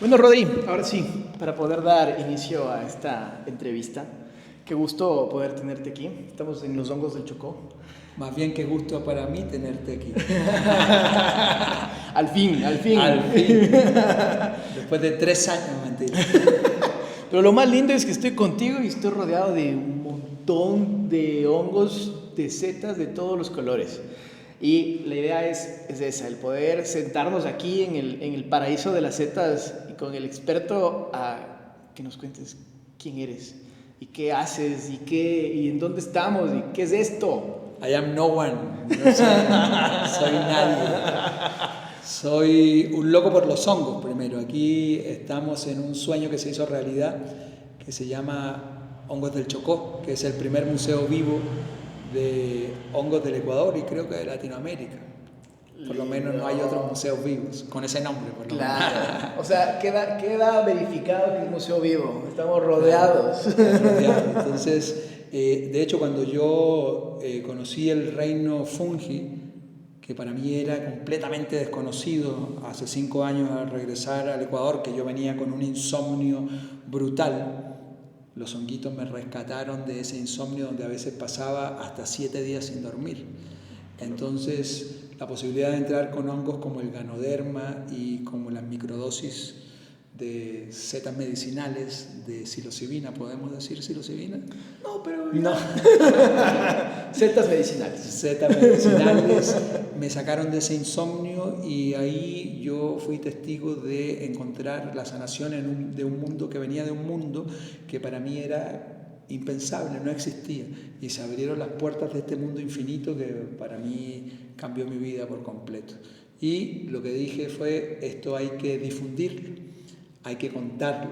Bueno, Rodri, ahora sí, para poder dar inicio a esta entrevista, qué gusto poder tenerte aquí. Estamos en los hongos del Chocó. Más bien qué gusto para mí tenerte aquí. Al fin, al fin. Al fin. Después de 3 años, mentira. Pero lo más lindo es que estoy contigo y estoy rodeado de un montón de hongos, de setas de todos los colores. Y la idea es esa, el poder sentarnos aquí en el paraíso de las setas y con el experto a que nos cuentes quién eres y qué haces y en dónde estamos y qué es esto. I am no one. No soy nadie. Soy un loco por los hongos primero. Aquí estamos en un sueño que se hizo realidad, que se llama Hongos del Chocó, que es el primer museo vivo de hongos del Ecuador y creo que de Latinoamérica. Por lo menos no hay otros museos vivos con ese nombre. Por lo Claro, o sea, queda verificado que es museo vivo, estamos rodeados. Entonces, de hecho, cuando yo conocí el reino fungi, que para mí era completamente desconocido, hace 5 años al regresar al Ecuador, que yo venía con un insomnio brutal, los honguitos me rescataron de ese insomnio donde a veces pasaba hasta 7 días sin dormir. Entonces, la posibilidad de entrar con hongos como el Ganoderma y como las microdosis de setas medicinales de psilocibina, ¿podemos decir psilocibina? No, pero... No. Setas medicinales. Setas medicinales me sacaron de ese insomnio y ahí yo fui testigo de encontrar la sanación de un mundo que venía de un mundo que para mí era impensable, no existía, y se abrieron las puertas de este mundo infinito que para mí cambió mi vida por completo. Y lo que dije fue, esto hay que difundirlo, hay que contarlo,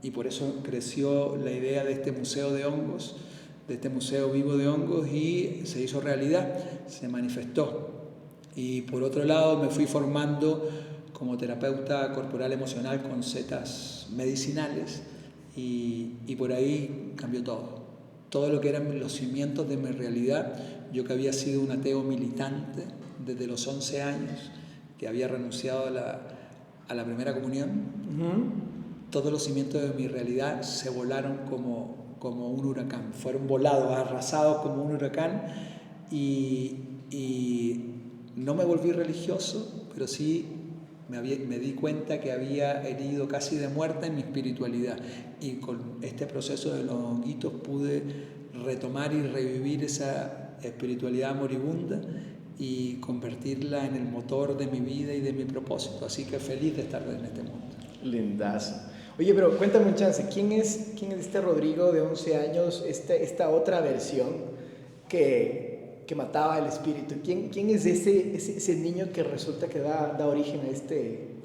y por eso creció la idea de este museo de hongos, de este museo vivo de hongos, y se hizo realidad, se manifestó. Y por otro lado me fui formando como terapeuta corporal emocional con setas medicinales, y por ahí cambió todo. Todo lo que eran los cimientos de mi realidad. Yo que había sido un ateo militante desde los 11 años, que había renunciado a la primera comunión, todos los cimientos de mi realidad se volaron como un huracán. Fueron volados, arrasados como un huracán, y no me volví religioso, pero sí me di cuenta que había herido casi de muerte en mi espiritualidad, y con este proceso de los honguitos pude retomar y revivir esa espiritualidad moribunda y convertirla en el motor de mi vida y de mi propósito, así que feliz de estar en este mundo. Lindazo. Oye, pero cuéntame un chance, ¿quién es este Rodrigo de 11 años, esta otra versión que mataba el espíritu? ¿Quién es ese niño que resulta que da origen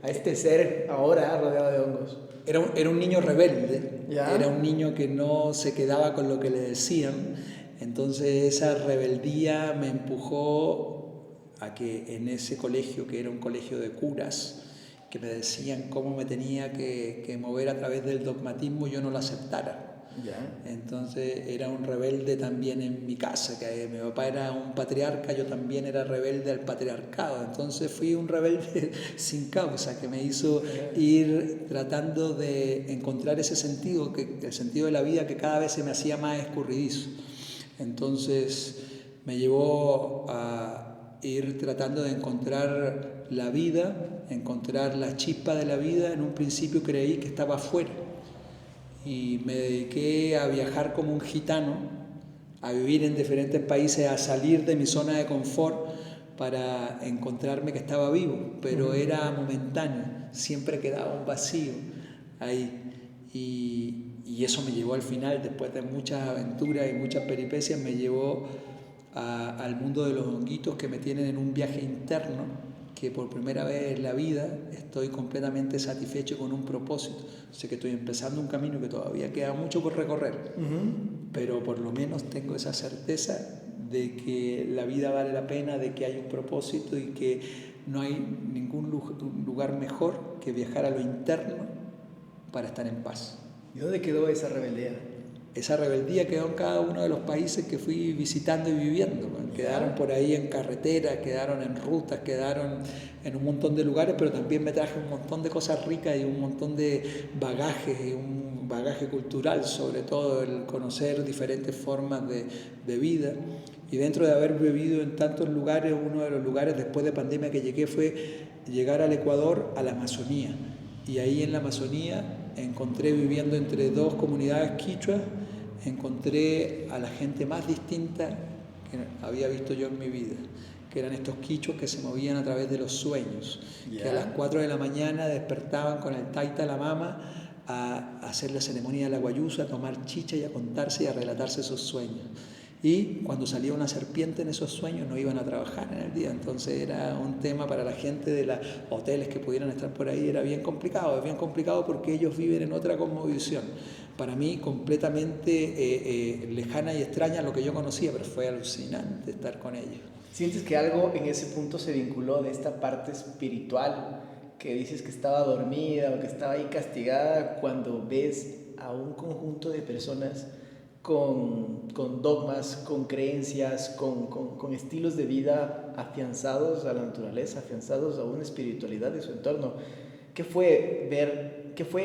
a este ser ahora rodeado de hongos? Era un niño rebelde. ¿Ya? Era un niño que no se quedaba con lo que le decían, entonces esa rebeldía me empujó a que en ese colegio, que era un colegio de curas, que me decían cómo me tenía que mover a través del dogmatismo, yo no lo aceptara. ¿Ya? Entonces era un rebelde también en mi casa, que mi papá era un patriarca, yo también era rebelde al patriarcado. Entonces fui un rebelde sin causa, que me hizo ir tratando de encontrar ese sentido, el sentido de la vida, que cada vez se me hacía más escurridizo. Entonces me llevó a ir tratando de encontrar la vida, encontrar la chispa de la vida. En un principio creí que estaba afuera, y me dediqué a viajar como un gitano, a vivir en diferentes países, a salir de mi zona de confort para encontrarme que estaba vivo, pero era momentáneo, siempre quedaba un vacío ahí, y eso me llevó al final, después de muchas aventuras y muchas peripecias, me llevó al mundo de los honguitos, que me tienen en un viaje interno, que por primera vez en la vida estoy completamente satisfecho con un propósito. Sé que estoy empezando un camino que todavía queda mucho por recorrer, pero por lo menos tengo esa certeza de que la vida vale la pena, de que hay un propósito y que no hay ningún lugar mejor que viajar a lo interno para estar en paz. ¿Y dónde quedó esa rebeldía? esa rebeldía quedó en cada uno de los países que fui visitando y viviendo. Quedaron por ahí en carreteras, quedaron en rutas, quedaron en un montón de lugares, pero también me traje un montón de cosas ricas y un montón de bagajes, y un bagaje cultural, sobre todo el conocer diferentes formas de vida. Y dentro de haber vivido en tantos lugares, uno de los lugares después de pandemia que llegué fue llegar al Ecuador, a la Amazonía. Y ahí en la Amazonía encontré, viviendo entre dos comunidades quichuas, encontré a la gente más distinta que había visto yo en mi vida, que eran estos quichuas que se movían a través de los sueños, que a las 4 de la mañana despertaban con el taita a la mama a hacer la ceremonia de la guayusa, a tomar chicha y a contarse y a relatarse sus sueños. Y cuando salía una serpiente en esos sueños no iban a trabajar en el día, entonces era un tema para la gente de los hoteles que pudieran estar por ahí, era bien complicado porque ellos viven en otra cosmovisión. Para mí completamente lejana y extraña a lo que yo conocía, pero fue alucinante estar con ellos. ¿Sientes que algo en ese punto se vinculó de esta parte espiritual que dices que estaba dormida o que estaba ahí castigada cuando ves a un conjunto de personas con dogmas, con creencias, con estilos de vida afianzados a la naturaleza, afianzados a una espiritualidad de su entorno? ¿Qué fue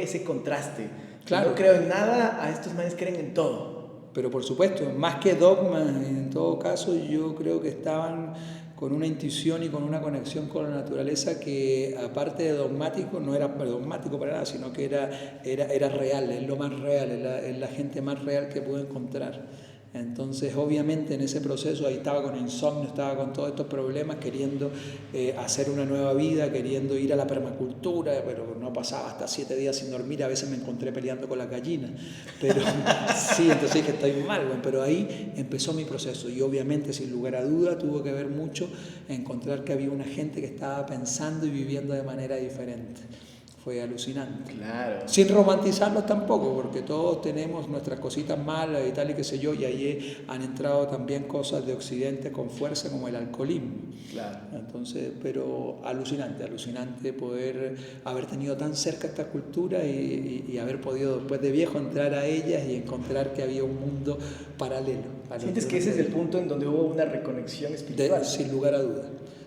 ese contraste? Claro. No creo en nada, a estos manes creen en todo. Pero por supuesto, más que dogmas, en todo caso, yo creo que estaban con una intuición y con una conexión con la naturaleza que, aparte de dogmático, no era dogmático para nada, sino que era real, es lo más real, es la gente más real que pude encontrar. Entonces, obviamente, en ese proceso ahí estaba con insomnio, estaba con todos estos problemas, queriendo hacer una nueva vida, queriendo ir a la permacultura, pero no pasaba hasta 7 días sin dormir, a veces me encontré peleando con las gallinas, pero sí, entonces dije, estoy mal, bueno, pero ahí empezó mi proceso y obviamente, sin lugar a duda, tuvo que ver mucho encontrar que había una gente que estaba pensando y viviendo de manera diferente. Fue alucinante. Claro. Sin romantizarlo tampoco, porque todos tenemos nuestras cositas malas y tal y qué sé yo, y ahí han entrado también cosas de Occidente con fuerza como el alcoholismo. Claro. Entonces, pero alucinante poder haber tenido tan cerca esta cultura y haber podido después de viejo entrar a ellas y encontrar que había un mundo paralelo. ¿Sientes que ese es el punto en donde hubo una reconexión espiritual? Sin lugar a duda.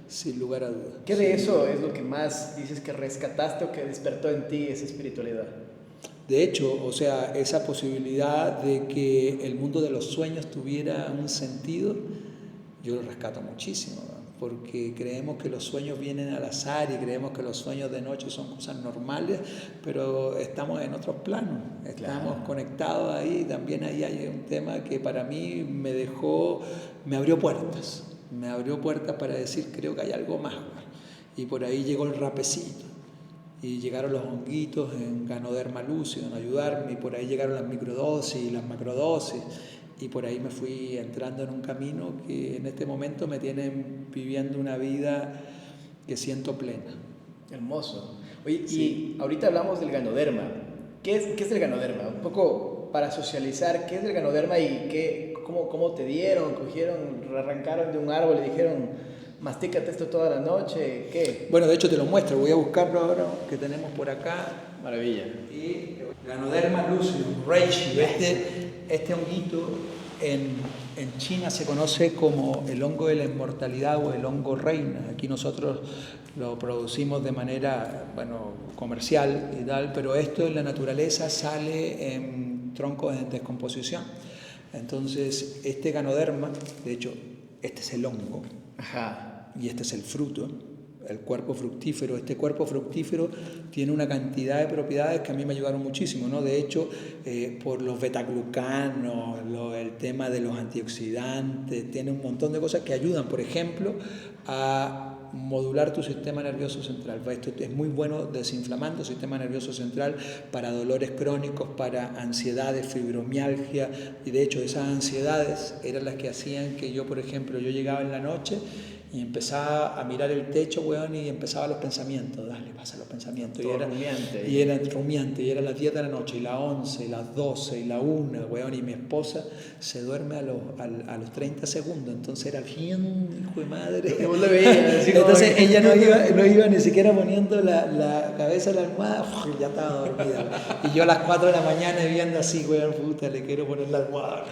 Sin lugar a dudas. ¿Qué de eso es lo que más dices que rescataste o que despertó en ti esa espiritualidad? De hecho, o sea, esa posibilidad de que el mundo de los sueños tuviera un sentido, yo lo rescato muchísimo, ¿no? Porque creemos que los sueños vienen al azar y creemos que los sueños de noche son cosas normales, pero estamos en otros planos, estamos conectados ahí, también ahí hay un tema que para mí me abrió puertas. Me abrió puertas para decir, creo que hay algo más. Y por ahí llegó el rapecito. Y llegaron los honguitos en Ganoderma lúcido, en ayudarme. Y por ahí llegaron las microdosis y las macrodosis. Y por ahí me fui entrando en un camino que en este momento me tienen viviendo una vida que siento plena. Hermoso. Oye, sí. Y ahorita hablamos del Ganoderma. ¿Qué es el Ganoderma? Un poco para socializar, ¿qué es el Ganoderma y cómo te dieron? ¿Cogieron, arrancaron de un árbol y dijeron, mastícate esto toda la noche? ¿Qué? Bueno, de hecho te lo muestro, voy a buscarlo ahora, que tenemos por acá. Maravilla. Y Ganoderma lucidum, reishi. Este honguito en China se conoce como el hongo de la inmortalidad o el hongo reina. Aquí nosotros lo producimos de manera, comercial y tal, pero esto en la naturaleza sale en troncos en descomposición. Entonces, este Ganoderma, de hecho, este es el hongo. Ajá. Y este es el fruto, el cuerpo fructífero. Este cuerpo fructífero tiene una cantidad de propiedades que a mí me ayudaron muchísimo, ¿no? De hecho, por los betaglucanos, el tema de los antioxidantes, tiene un montón de cosas que ayudan, por ejemplo, a modular tu sistema nervioso central. Esto es muy bueno desinflamando el sistema nervioso central para dolores crónicos, para ansiedades, fibromialgia, y de hecho esas ansiedades eran las que hacían que yo, por ejemplo, yo llegaba en la noche Y empezaba a mirar el techo, weón, y empezaba los pensamientos. Dale, pasa los pensamientos. Todo Y era rumiante. Y era rumiante. Y era las 10 de la noche, y las 11, y las 12, y la 1, weón. Y mi esposa se duerme a los 30 segundos. Entonces era bien, hijo de madre. Que vos lo veías, así como- Entonces ella no iba ni siquiera poniendo la cabeza en la almohada. ¡Uf! Ya estaba dormida. Y yo a las 4 de la mañana viendo así, weón, puta, le quiero poner la almohada.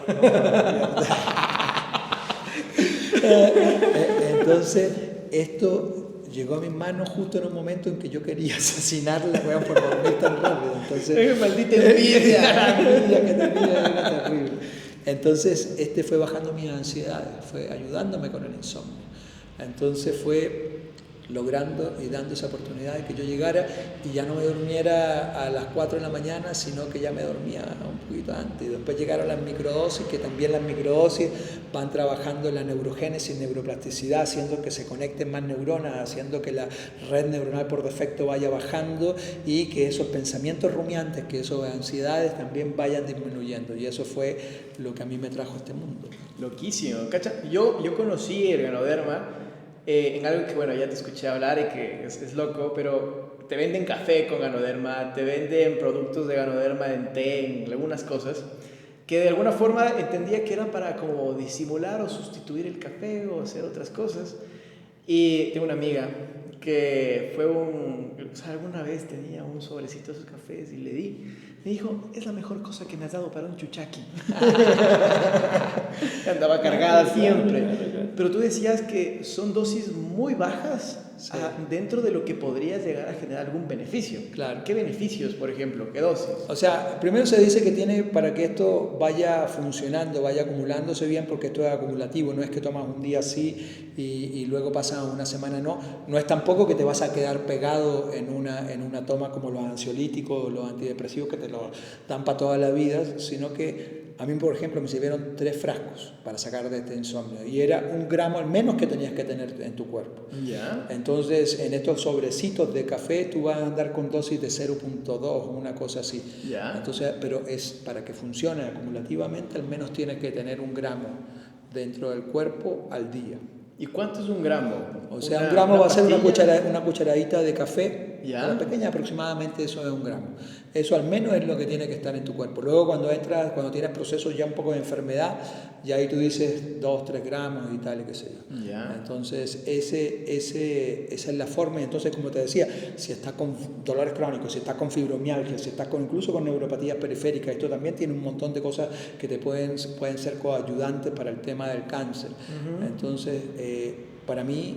Entonces, esto llegó a mis manos justo en un momento en que yo quería asesinarla, weón, por dormir tan rápido. Entonces, maldita envidia. la envidia que tenía era terrible. Entonces, fue bajando mis ansiedades, fue ayudándome con el insomnio. Entonces fue logrando y dando esa oportunidad de que yo llegara y ya no me durmiera a las 4 de la mañana, sino que ya me dormía un poquito antes. Y después llegaron las microdosis, que también las microdosis van trabajando en la neurogénesis, neuroplasticidad, haciendo que se conecten más neuronas, haciendo que la red neuronal por defecto vaya bajando y que esos pensamientos rumiantes, que esas ansiedades también vayan disminuyendo. Y eso fue lo que a mí me trajo a este mundo. Loquísimo, ¿cacha? Yo conocí el Ganoderma en algo que, bueno, ya te escuché hablar y que es loco, pero te venden café con Ganoderma, te venden productos de Ganoderma en té, en algunas cosas, que de alguna forma entendía que eran para como disimular o sustituir el café o hacer otras cosas. Y tengo una amiga que o sea, alguna vez tenía un sobrecito de esos cafés y le di. Me dijo, es la mejor cosa que me has dado para un chuchaqui. Andaba cargada siempre. Pero tú decías que son dosis muy bajas, sí, dentro de lo que podrías llegar a generar algún beneficio. Claro. ¿Qué beneficios, por ejemplo? ¿Qué dosis? O sea, primero se dice que tiene para que esto vaya funcionando, vaya acumulándose bien, porque esto es acumulativo, no es que tomas un día así y luego pasa una semana, no. No es tampoco que te vas a quedar pegado en una toma como los ansiolíticos o los antidepresivos que te lo dan para toda la vida, sino que a mí, por ejemplo, me sirvieron 3 frascos para sacar de este insomnio y era 1 gramo al menos que tenías que tener en tu cuerpo. Ya. Entonces, en estos sobrecitos de café tú vas a andar con dosis de 0.2, una cosa así. Ya. Entonces, pero para que funcione acumulativamente, al menos tienes que tener 1 gramo dentro del cuerpo al día. ¿Y cuánto es 1 gramo? O sea, 1 gramo va a ser una cucharadita de café, ¿ya? Una pequeña, aproximadamente eso es 1 gramo. Eso al menos es lo que tiene que estar en tu cuerpo. Luego cuando tienes procesos ya un poco de enfermedad, ya ahí tú dices 2, 3 gramos y tal, y qué sé yo. ¿ya? Entonces esa es la forma. Y entonces, como te decía, si estás con dolores crónicos, si estás con fibromialgia, si estás incluso con neuropatías periféricas, esto también tiene un montón de cosas que te pueden ser coayudantes para el tema del cáncer. Uh-huh. Entonces, para mí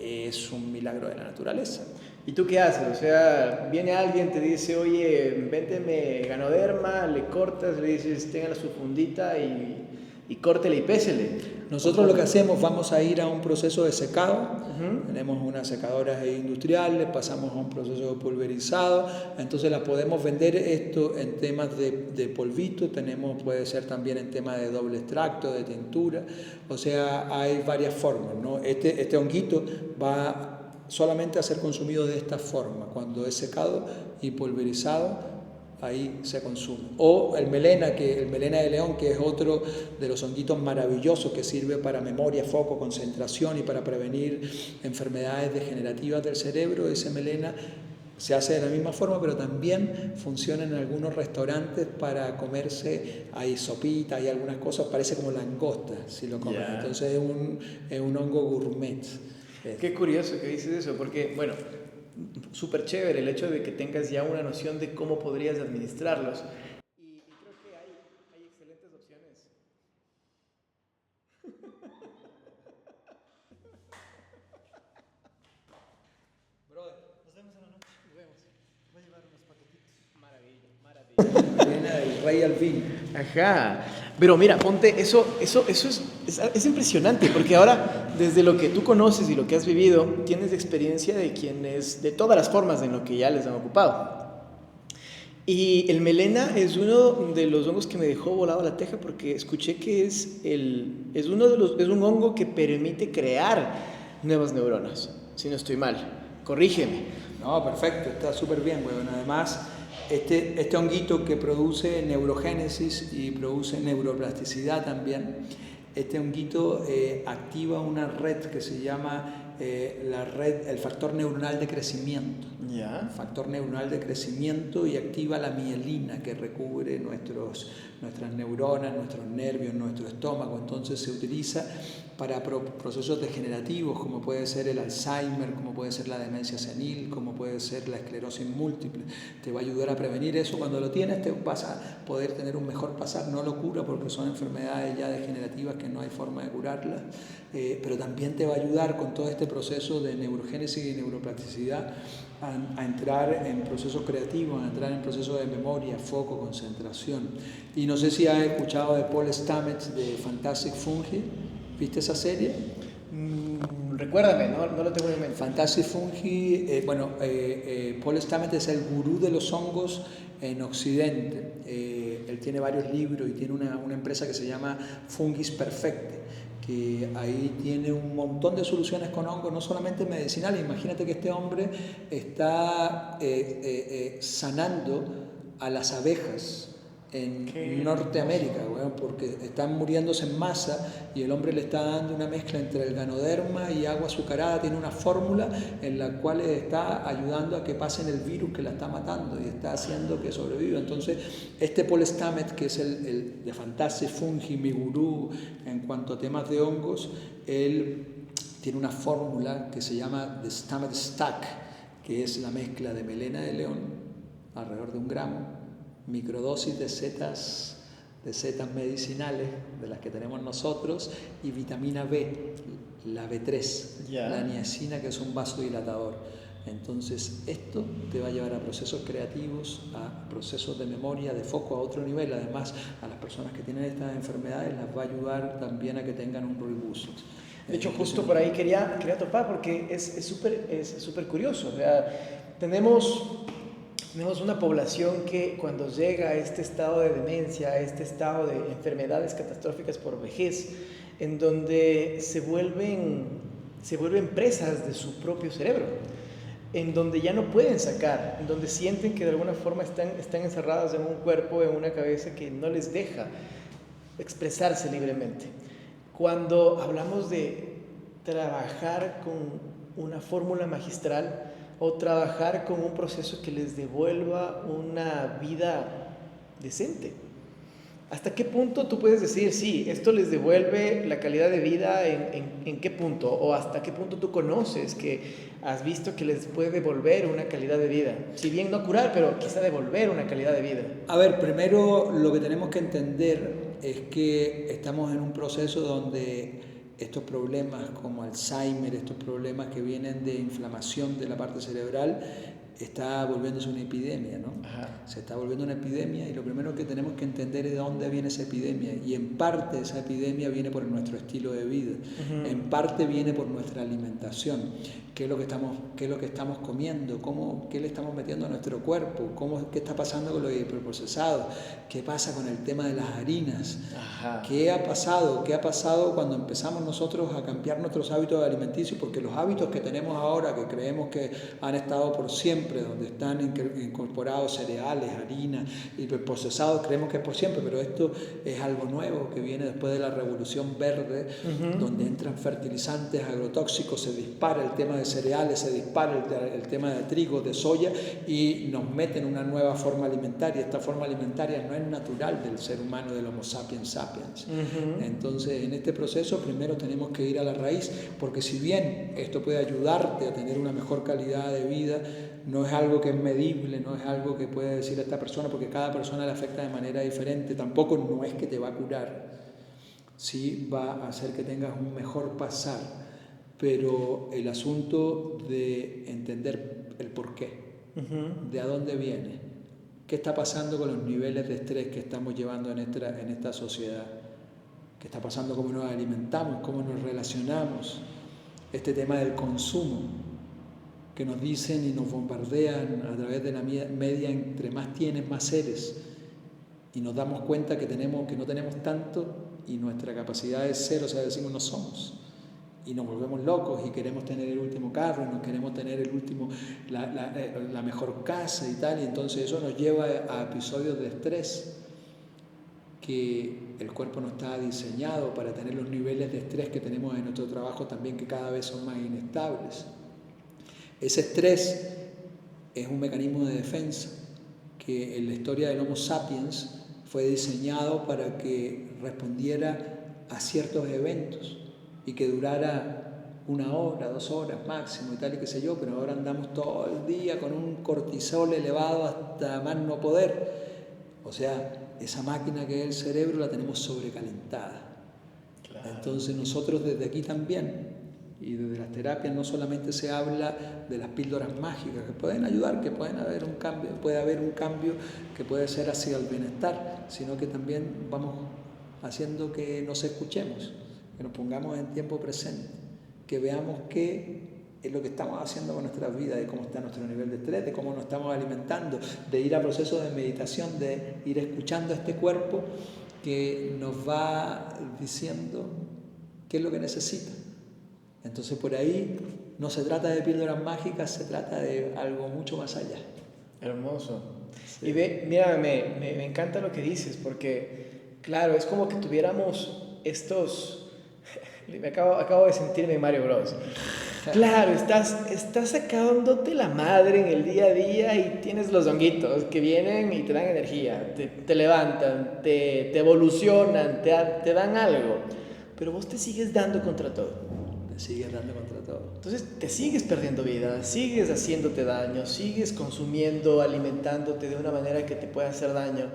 es un milagro de la naturaleza. ¿Y tú qué haces? O sea, viene alguien, te dice, oye, véndeme Ganoderma, le cortas, le dices, téngala su fundita y córtele y pésele. Nosotros lo que hacemos, vamos a ir a un proceso de secado. Uh-huh. Tenemos unas secadoras industriales, pasamos a un proceso de pulverizado, entonces la podemos vender esto en temas de polvito, puede ser también en temas de doble extracto, de tintura, o sea, hay varias formas, ¿no? Este honguito va solamente a ser consumido de esta forma, cuando es secado y pulverizado, ahí se consume. O el melena de león, que es otro de los honguitos maravillosos que sirve para memoria, foco, concentración y para prevenir enfermedades degenerativas del cerebro. Ese melena se hace de la misma forma, pero también funciona en algunos restaurantes para comerse. Hay sopita, hay algunas cosas, parece como langosta si lo comen. Yeah. Entonces es un hongo gourmet. Qué curioso que dices eso, porque, bueno, súper chévere el hecho de que tengas ya una noción de cómo podrías administrarlos. Y creo que hay excelentes opciones. Brother, nos vemos en la noche. Nos vemos. Voy a llevar unos paquetitos. Maravilla. El rey al vino. Ajá. Pero mira, ponte, eso es impresionante, porque ahora, desde lo que tú conoces y lo que has vivido, tienes experiencia de todas las formas en lo que ya les han ocupado. Y el melena es uno de los hongos que me dejó volado la teja, porque escuché que es un hongo que permite crear nuevas neuronas, si no estoy mal. Corrígeme. No, perfecto, está súper bien, weón. Además, este honguito que produce neurogénesis y produce neuroplasticidad también, Este honguito activa una red que se llama el factor neuronal de crecimiento. Ya. Factor neuronal de crecimiento, y activa la mielina que recubre nuestras neuronas, nuestros nervios, nuestro estómago. Entonces se utiliza para procesos degenerativos como puede ser el Alzheimer, como puede ser la demencia senil, como puede ser la esclerosis múltiple. Te va a ayudar a prevenir eso. Cuando lo tienes te vas a poder tener un mejor pasar. No lo cura porque son enfermedades ya degenerativas que no hay forma de curarlas, pero también te va a ayudar con todo este proceso de neurogénesis y neuroplasticidad a entrar en procesos creativos, a entrar en procesos de memoria, foco, concentración. Y no sé si has escuchado de Paul Stamets de Fantastic Fungi. ¿Viste esa serie? Recuérdame, no lo tengo en mente. Fantastic Fungi, Paul Stamets es el gurú de los hongos en Occidente. Él tiene varios libros y tiene una empresa que se llama Fungis Perfecte, que ahí tiene un montón de soluciones con hongos, no solamente medicinales. Imagínate que este hombre está sanando a las abejas en Norteamérica, bueno, porque están muriéndose en masa y el hombre le está dando una mezcla entre el ganoderma y agua azucarada. Tiene una fórmula en la cual está ayudando a que pasen el virus que la está matando y está haciendo que sobreviva. Entonces, este Paul Stamets, que es el de Fantastic Fungi, mi gurú en cuanto a temas de hongos, él tiene una fórmula que se llama The Stamets Stack, que es la mezcla de melena de león, alrededor de 1 gramo, microdosis de setas medicinales, de las que tenemos nosotros, y vitamina B, la B3, la niacina, que es un vasodilatador. Entonces esto te va a llevar a procesos creativos, a procesos de memoria, de foco a otro nivel. Además, a las personas que tienen estas enfermedades las va a ayudar también a que tengan un reboot. De hecho, justo por ahí quería topar, porque es súper curioso. O sea, tenemos una población que cuando llega a este estado de demencia, a este estado de enfermedades catastróficas por vejez, en donde se vuelven presas de su propio cerebro, en donde ya no pueden sacar, en donde sienten que de alguna forma están encerradas en un cuerpo, en una cabeza que no les deja expresarse libremente. Cuando hablamos de trabajar con una fórmula magistral, o trabajar con un proceso que les devuelva una vida decente. ¿Hasta qué punto tú puedes decir, sí, esto les devuelve la calidad de vida? ¿En qué punto? ¿O hasta qué punto tú conoces que has visto que les puede devolver una calidad de vida? Si bien no curar, pero quizá devolver una calidad de vida. A ver, primero lo que tenemos que entender es que estamos en un proceso donde estos problemas como Alzheimer, estos problemas que vienen de inflamación de la parte cerebral, está volviéndose una epidemia, ¿no? Ajá. Se está volviendo una epidemia, y lo primero que tenemos que entender es de dónde viene esa epidemia. Y en parte esa epidemia viene por nuestro estilo de vida, en parte viene por nuestra alimentación. ¿Qué es lo que estamos comiendo? ¿Qué le estamos metiendo a nuestro cuerpo? ¿Qué está pasando con los hiperprocesados? ¿Qué pasa con el tema de las harinas? Ajá. ¿Qué ha pasado? ¿Qué ha pasado cuando empezamos nosotros a cambiar nuestros hábitos alimenticios? Porque los hábitos que tenemos ahora, que creemos que han estado por siempre, donde están incorporados cereales, harinas, hiperprocesados, creemos que es por siempre, pero esto es algo nuevo que viene después de la Revolución Verde, donde entran fertilizantes agrotóxicos, se dispara el tema de cereales, se dispara el tema de trigo, de soya, y nos meten una nueva forma alimentaria. Esta forma alimentaria no es natural del ser humano, del Homo sapiens sapiens. Entonces, en este proceso primero tenemos que ir a la raíz, porque si bien esto puede ayudarte a tener una mejor calidad de vida, no es algo que es medible, no es algo que puede decir a esta persona, porque cada persona le afecta de manera diferente. Tampoco no es que te va a curar, sí va a hacer que tengas un mejor pasar, pero el asunto de entender el porqué, de a dónde viene, qué está pasando con los niveles de estrés que estamos llevando en esta sociedad, qué está pasando, cómo nos alimentamos, cómo nos relacionamos, este tema del consumo, que nos dicen y nos bombardean a través de la media, entre más tienes, más eres, y nos damos cuenta que no tenemos tanto, y nuestra capacidad es cero, o sea, decimos no somos, y nos volvemos locos y queremos tener el último carro, y nos queremos tener la mejor casa y tal, y entonces eso nos lleva a episodios de estrés que el cuerpo no está diseñado para tener los niveles de estrés que tenemos en nuestro trabajo también, que cada vez son más inestables. Ese estrés es un mecanismo de defensa que en la historia del Homo sapiens fue diseñado para que respondiera a ciertos eventos y que durara 1 hora, 2 horas máximo y tal y qué sé yo, pero ahora andamos todo el día con un cortisol elevado hasta más no poder. O sea, esa máquina que es el cerebro la tenemos sobrecalentada. Claro. Entonces nosotros desde aquí también, y desde las terapias, no solamente se habla de las píldoras mágicas que pueden ayudar, que puede haber un cambio que puede ser hacia el bienestar, sino que también vamos haciendo que nos escuchemos, que nos pongamos en tiempo presente, que veamos qué es lo que estamos haciendo con nuestras vidas, de cómo está nuestro nivel de estrés, de cómo nos estamos alimentando, de ir a procesos de meditación, de ir escuchando a este cuerpo que nos va diciendo qué es lo que necesita. Entonces por ahí no se trata de píldoras mágicas, se trata de algo mucho más allá. Hermoso. Sí. Y mira, me encanta lo que dices, porque claro, es como que tuviéramos estos... Acabo de sentirme Mario Bros. Claro, estás sacándote la madre en el día a día y tienes los honguitos que vienen y te dan energía, te levantan, te evolucionan, te dan algo, pero vos te sigues dando contra todo. Sigues dando contra todo. Entonces te sigues perdiendo vida, sigues haciéndote daño, sigues consumiendo, alimentándote de una manera que te puede hacer daño.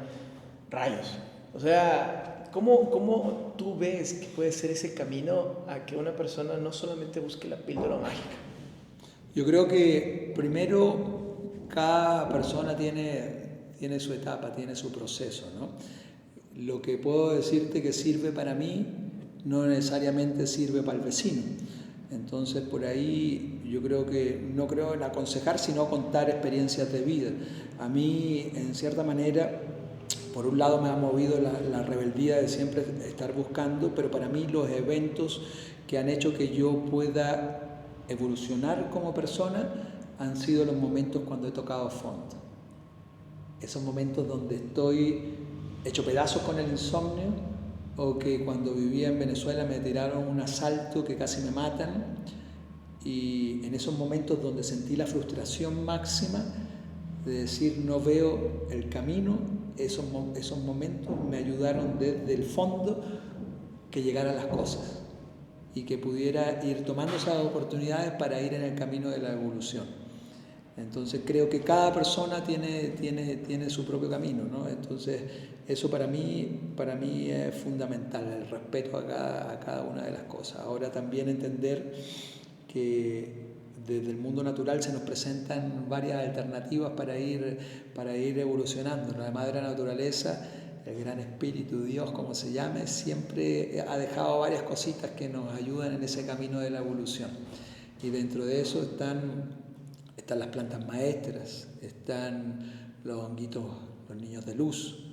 Rayos. O sea, ¿cómo tú ves que puede ser ese camino a que una persona no solamente busque la píldora mágica? Yo creo que primero cada persona tiene su etapa, tiene su proceso, ¿no? Lo que puedo decirte que sirve para mí no necesariamente sirve para el vecino. Entonces por ahí yo creo que no creo en aconsejar, sino contar experiencias de vida. A mí, en cierta manera, por un lado me ha movido la rebeldía de siempre estar buscando, pero para mí los eventos que han hecho que yo pueda evolucionar como persona han sido los momentos cuando he tocado fondo. Esos momentos donde estoy hecho pedazos con el insomnio, o que cuando vivía en Venezuela me tiraron un asalto que casi me matan, y en esos momentos donde sentí la frustración máxima de decir no veo el camino, esos momentos me ayudaron desde el fondo que llegaran las cosas y que pudiera ir tomando esas oportunidades para ir en el camino de la evolución. Entonces creo que cada persona tiene su propio camino, ¿no? Entonces eso para mí es fundamental, el respeto a cada una de las cosas. Ahora también entender que desde el mundo natural se nos presentan varias alternativas para ir evolucionando. La madre naturaleza, el gran espíritu, Dios, como se llame, siempre ha dejado varias cositas que nos ayudan en ese camino de la evolución. Y dentro de eso están las plantas maestras, están los honguitos, los niños de luz,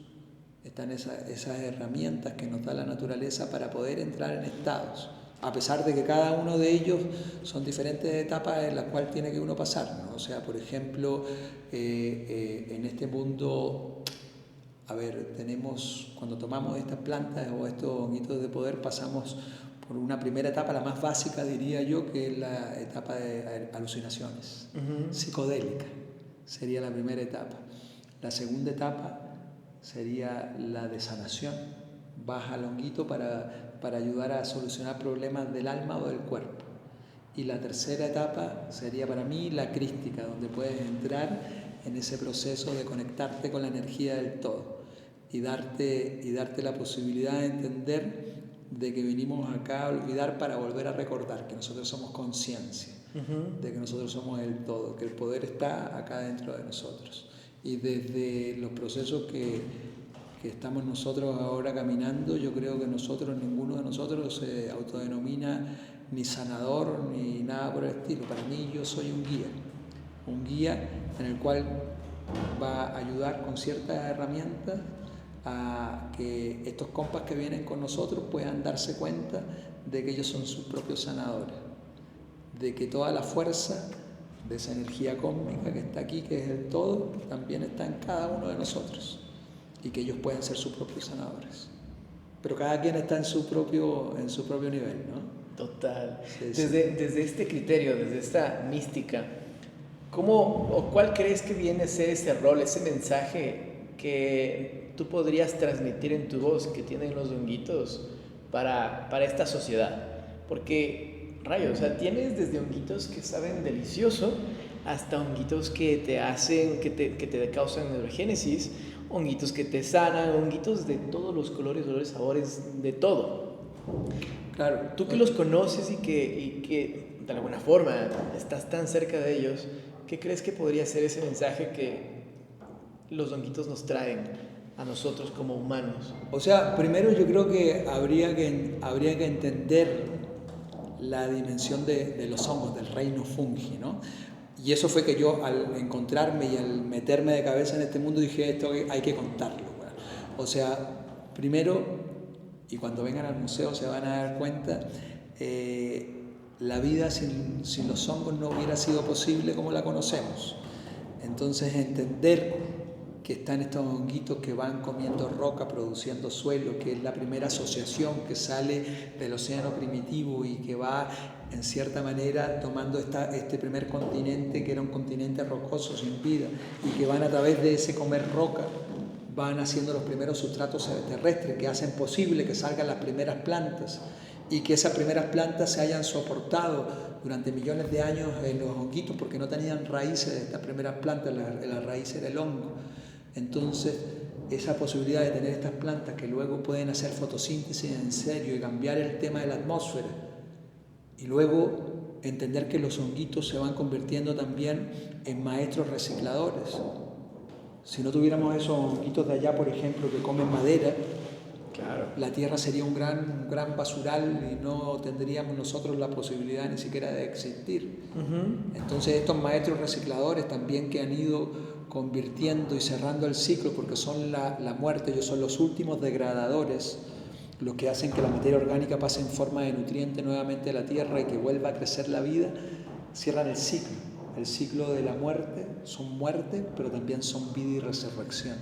están esas herramientas que nos da la naturaleza para poder entrar en estados, a pesar de que cada uno de ellos son diferentes etapas en las cuales tiene que uno pasar, ¿no? O sea, por ejemplo, en este mundo, cuando tomamos estas plantas o estos honguitos de poder, pasamos por una primera etapa, la más básica diría yo, que es la etapa de alucinaciones, psicodélica, sería la primera etapa. La segunda etapa sería la de sanación, baja al honguito para ayudar a solucionar problemas del alma o del cuerpo. Y la tercera etapa sería para mí la crística, donde puedes entrar en ese proceso de conectarte con la energía del todo y darte la posibilidad de entender de que vinimos acá a olvidar para volver a recordar que nosotros somos conciencia, de que nosotros somos el todo, que el poder está acá dentro de nosotros. Y desde los procesos que estamos nosotros ahora caminando, yo creo que ninguno de nosotros se autodenomina ni sanador ni nada por el estilo. Para mí yo soy un guía en el cual va a ayudar con ciertas herramientas a que estos compas que vienen con nosotros puedan darse cuenta de que ellos son sus propios sanadores, de que toda la fuerza de esa energía cósmica que está aquí, que es el todo, también está en cada uno de nosotros. y que ellos pueden ser sus propios sanadores. Pero cada quien está en su propio nivel, ¿no? Total. Sí, sí. Desde este criterio, desde esta mística, ¿cómo o cuál crees que viene a ser ese rol, ese mensaje que tú podrías transmitir en tu voz que tienen los honguitos para esta sociedad? Porque, rayos, o sea, tienes desde honguitos que saben delicioso hasta honguitos que te hacen, que te causan neurogénesis, honguitos que te sanan, honguitos de todos los colores, olores, sabores, de todo. Claro. Tú que los conoces y que de alguna forma estás tan cerca de ellos, ¿qué crees que podría ser ese mensaje que los honguitos nos traen a nosotros como humanos? O sea, primero yo creo que habría que entender la dimensión de los hongos, del reino fungi, ¿no? Y eso fue que yo, al encontrarme y al meterme de cabeza en este mundo, dije, esto hay que contarlo. Bueno. O sea, primero, y cuando vengan al museo se van a dar cuenta, la vida sin los hongos no hubiera sido posible como la conocemos. Entonces, entender que están estos honguitos que van comiendo roca, produciendo suelo, que es la primera asociación que sale del océano primitivo y que va, en cierta manera, tomando este primer continente, que era un continente rocoso, sin vida, y que van a través de ese comer roca, van haciendo los primeros sustratos terrestres, que hacen posible que salgan las primeras plantas, y que esas primeras plantas se hayan soportado durante millones de años en los honguitos, porque no tenían raíces de estas primeras plantas, la raíz era el hongo. Entonces, esa posibilidad de tener estas plantas que luego pueden hacer fotosíntesis en serio y cambiar el tema de la atmósfera, y luego entender que los honguitos se van convirtiendo también en maestros recicladores. Si no tuviéramos esos honguitos de allá, por ejemplo, que comen madera, claro, la tierra sería un gran basural y no tendríamos nosotros la posibilidad ni siquiera de existir. Entonces, estos maestros recicladores también que han ido convirtiendo y cerrando el ciclo, porque son la muerte, ellos son los últimos degradadores, los que hacen que la materia orgánica pase en forma de nutriente nuevamente a la tierra y que vuelva a crecer la vida, cierran el ciclo de la muerte. Son muerte, pero también son vida y resurrección,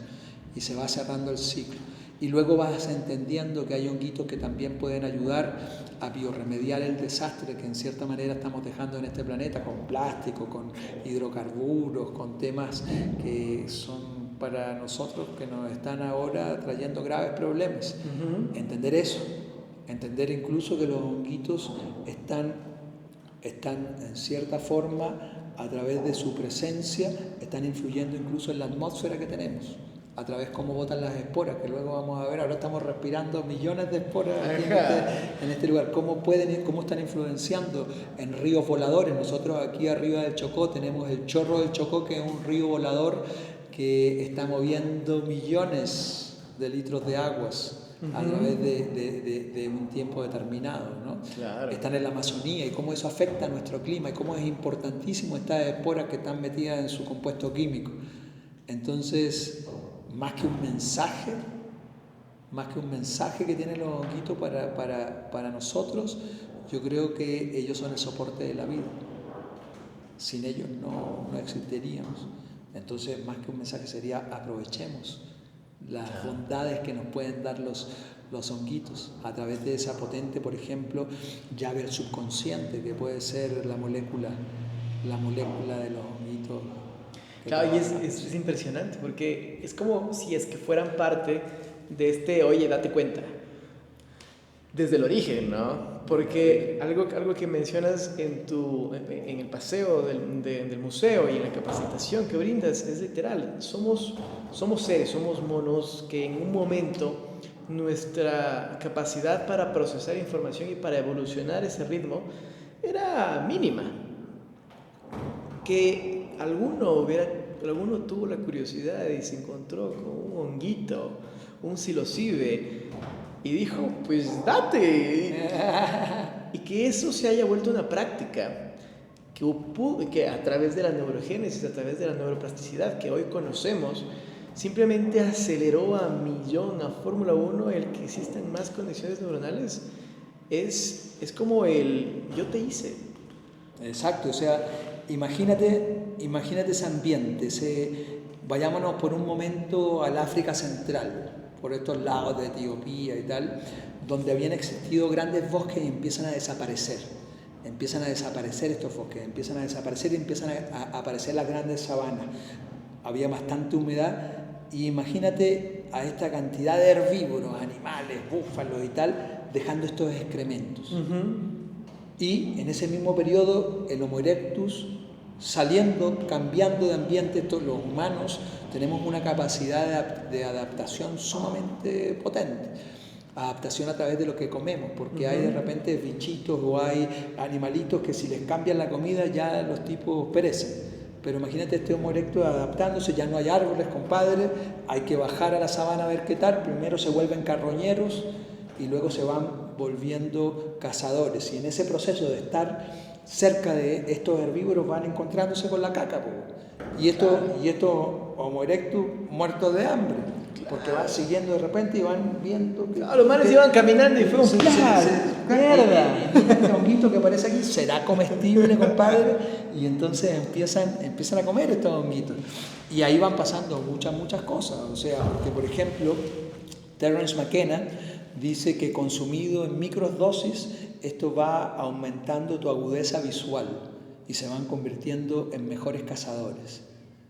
y se va cerrando el ciclo. Y luego vas entendiendo que hay honguitos que también pueden ayudar a biorremediar el desastre que en cierta manera estamos dejando en este planeta, con plástico, con hidrocarburos, con temas que son para nosotros que nos están ahora trayendo graves problemas. Entender eso, entender incluso que los honguitos están en cierta forma, a través de su presencia, están influyendo incluso en la atmósfera que tenemos, a través de cómo botan las esporas, que luego vamos a ver. Ahora estamos respirando millones de esporas aquí en este lugar. ¿Cómo están influenciando en ríos voladores? Nosotros aquí arriba del Chocó tenemos el Chorro del Chocó, que es un río volador que está moviendo millones de litros de aguas a través de un tiempo determinado, ¿no? Claro. Están en la Amazonía, y cómo eso afecta a nuestro clima y cómo es importantísimo estas esporas que están metidas en su compuesto químico. Entonces, más que un mensaje que tienen los honguitos para nosotros, yo creo que ellos son el soporte de la vida. Sin ellos no existiríamos. Entonces, más que un mensaje sería: aprovechemos las bondades que nos pueden dar los honguitos a través de esa potente, por ejemplo, llave al subconsciente, que puede ser la molécula de los honguitos. Claro, y es impresionante, porque es como si es que fueran parte de este, oye, date cuenta, desde el origen, ¿no? Porque algo que mencionas en el paseo del museo y en la capacitación que brindas es literal. Somos seres, somos monos que en un momento nuestra capacidad para procesar información y para evolucionar ese ritmo era mínima. Que alguno tuvo la curiosidad y se encontró con un honguito, un psilocibe, y dijo, pues date. Y que eso se haya vuelto una práctica, que a través de la neurogénesis, a través de la neuroplasticidad que hoy conocemos, simplemente aceleró a Fórmula 1 el que existan más conexiones neuronales. Es como el yo te hice. Exacto, o sea, imagínate ese ambiente, Vayámonos por un momento al África Central, por estos lados de Etiopía y tal, donde habían existido grandes bosques y empiezan a desaparecer. Empiezan a desaparecer estos bosques, empiezan a desaparecer y empiezan a aparecer las grandes sabanas. Había bastante humedad y imagínate a esta cantidad de herbívoros, animales, búfalos y tal, dejando estos excrementos. Y en ese mismo periodo el Homo erectus saliendo, cambiando de ambiente. Los humanos tenemos una capacidad de adaptación sumamente potente. Adaptación a través de lo que comemos, porque hay de repente bichitos o hay animalitos que si les cambian la comida ya los tipos perecen. Pero imagínate este Homo erectus adaptándose, ya no hay árboles, compadre, hay que bajar a la sabana a ver qué tal. Primero se vuelven carroñeros y luego se van volviendo cazadores. Y en ese proceso de estar cerca de estos herbívoros van encontrándose con la caca. Y estos Homo erectus muertos de hambre. Porque van siguiendo de repente y van viendo que... los manes iban caminando y fue un ¡mierda! Este honguito que aparece aquí será comestible, compadre. Y entonces empiezan a comer estos honguitos. Y ahí van pasando muchas cosas. O sea, porque por ejemplo, Terence McKenna dice que consumido en microdosis, esto va aumentando tu agudeza visual y se van convirtiendo en mejores cazadores.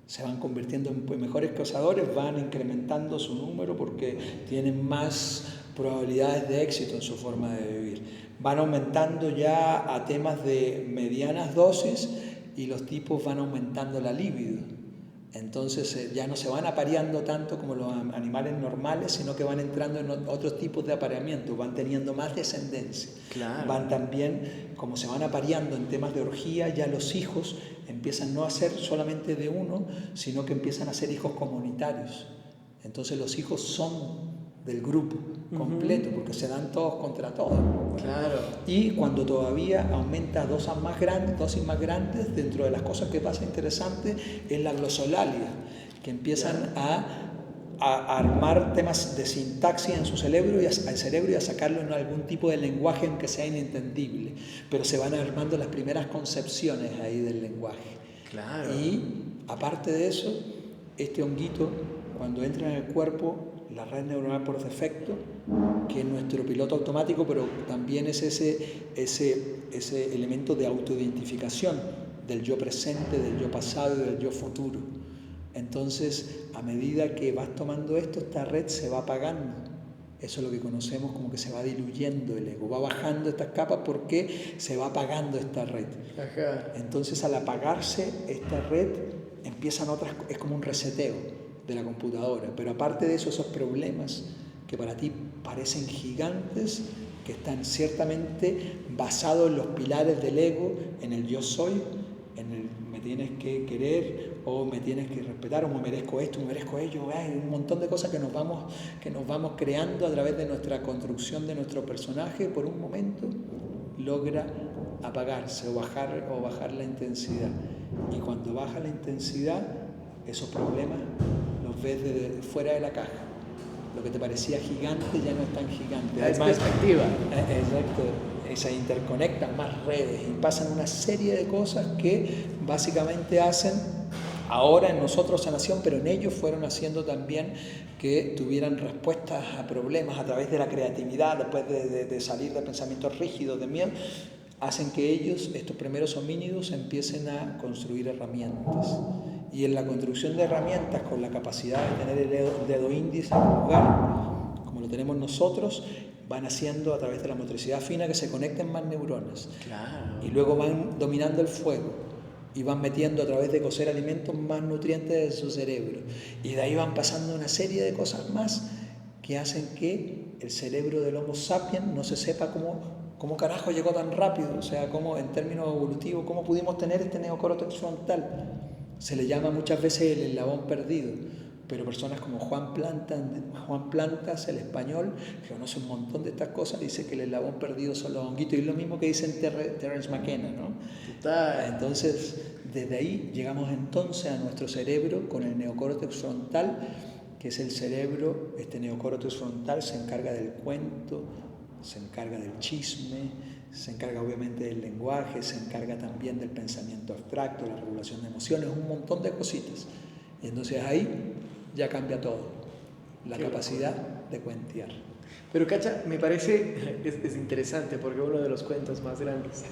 Se van convirtiendo en mejores cazadores, van incrementando su número porque tienen más probabilidades de éxito en su forma de vivir. Van aumentando ya a temas de medianas dosis y los tipos van aumentando la libido. Entonces ya no se van apareando tanto como los animales normales, sino que van entrando en otros tipos de apareamiento, van teniendo más descendencia. Claro. Van también, como se van apareando en temas de orgía, ya los hijos empiezan no a ser solamente de uno, sino que empiezan a ser hijos comunitarios. Entonces los hijos son del grupo completo, porque se dan todos contra todos. Claro. Y cuando todavía aumenta dosis más grandes, dentro de las cosas que pasa interesante es la glosolalia, que empiezan a armar temas de sintaxis en su cerebro y al cerebro y a sacarlo en algún tipo de lenguaje aunque sea inentendible, pero se van armando las primeras concepciones ahí del lenguaje. Claro. Y aparte de eso, este honguito cuando entra en el cuerpo, la red neuronal por defecto, que es nuestro piloto automático, pero también es ese elemento de autoidentificación del yo presente, del yo pasado y del yo futuro. Entonces, a medida que vas tomando esto, esta red se va apagando. Eso es lo que conocemos como que se va diluyendo el ego, va bajando estas capas porque se va apagando esta red. Ajá. Entonces, al apagarse esta red, empiezan otras, es como un reseteo de la computadora, pero aparte de eso, esos problemas que para ti parecen gigantes, que están ciertamente basados en los pilares del ego, en el yo soy, en el me tienes que querer o me tienes que respetar o me merezco esto, me merezco ello, hay un montón de cosas que nos vamos creando a través de nuestra construcción de nuestro personaje. Por un momento logra apagarse o bajar la intensidad, y cuando baja la intensidad, esos problemas los ves desde fuera de la caja. Lo que te parecía gigante ya no es tan gigante. Es perspectiva. Exacto. Se interconectan más redes y pasan una serie de cosas que básicamente hacen ahora en nosotros sanación, pero en ellos fueron haciendo también que tuvieran respuestas a problemas a través de la creatividad, después de salir de pensamientos rígidos, de miedo. Hacen que ellos, estos primeros homínidos, empiecen a construir herramientas. Y en la construcción de herramientas, con la capacidad de tener el dedo índice en un lugar, como lo tenemos nosotros, van haciendo a través de la motricidad fina que se conecten más neuronas. Claro. Y luego van dominando el fuego y van metiendo a través de cocer alimentos más nutrientes de su cerebro. Y de ahí van pasando una serie de cosas más que hacen que el cerebro del Homo sapiens no se sepa cómo carajo llegó tan rápido, o sea, cómo en términos evolutivos, cómo pudimos tener este neocórtex frontal. Se le llama muchas veces el eslabón perdido, pero personas como Juan Plantas, el español, que conoce un montón de estas cosas, dice que el eslabón perdido son los honguitos, y es lo mismo que dice Terence McKenna, ¿no? Total. Entonces, desde ahí llegamos entonces a nuestro cerebro con el neocórtex frontal, que es el cerebro, este neocórtex frontal se encarga del cuento, se encarga del chisme, se encarga obviamente del lenguaje, se encarga también del pensamiento abstracto, la regulación de emociones, un montón de cositas. Y entonces ahí ya cambia todo, la capacidad de cuentear. Pero cacha, me parece, es interesante porque uno de los cuentos más grandes.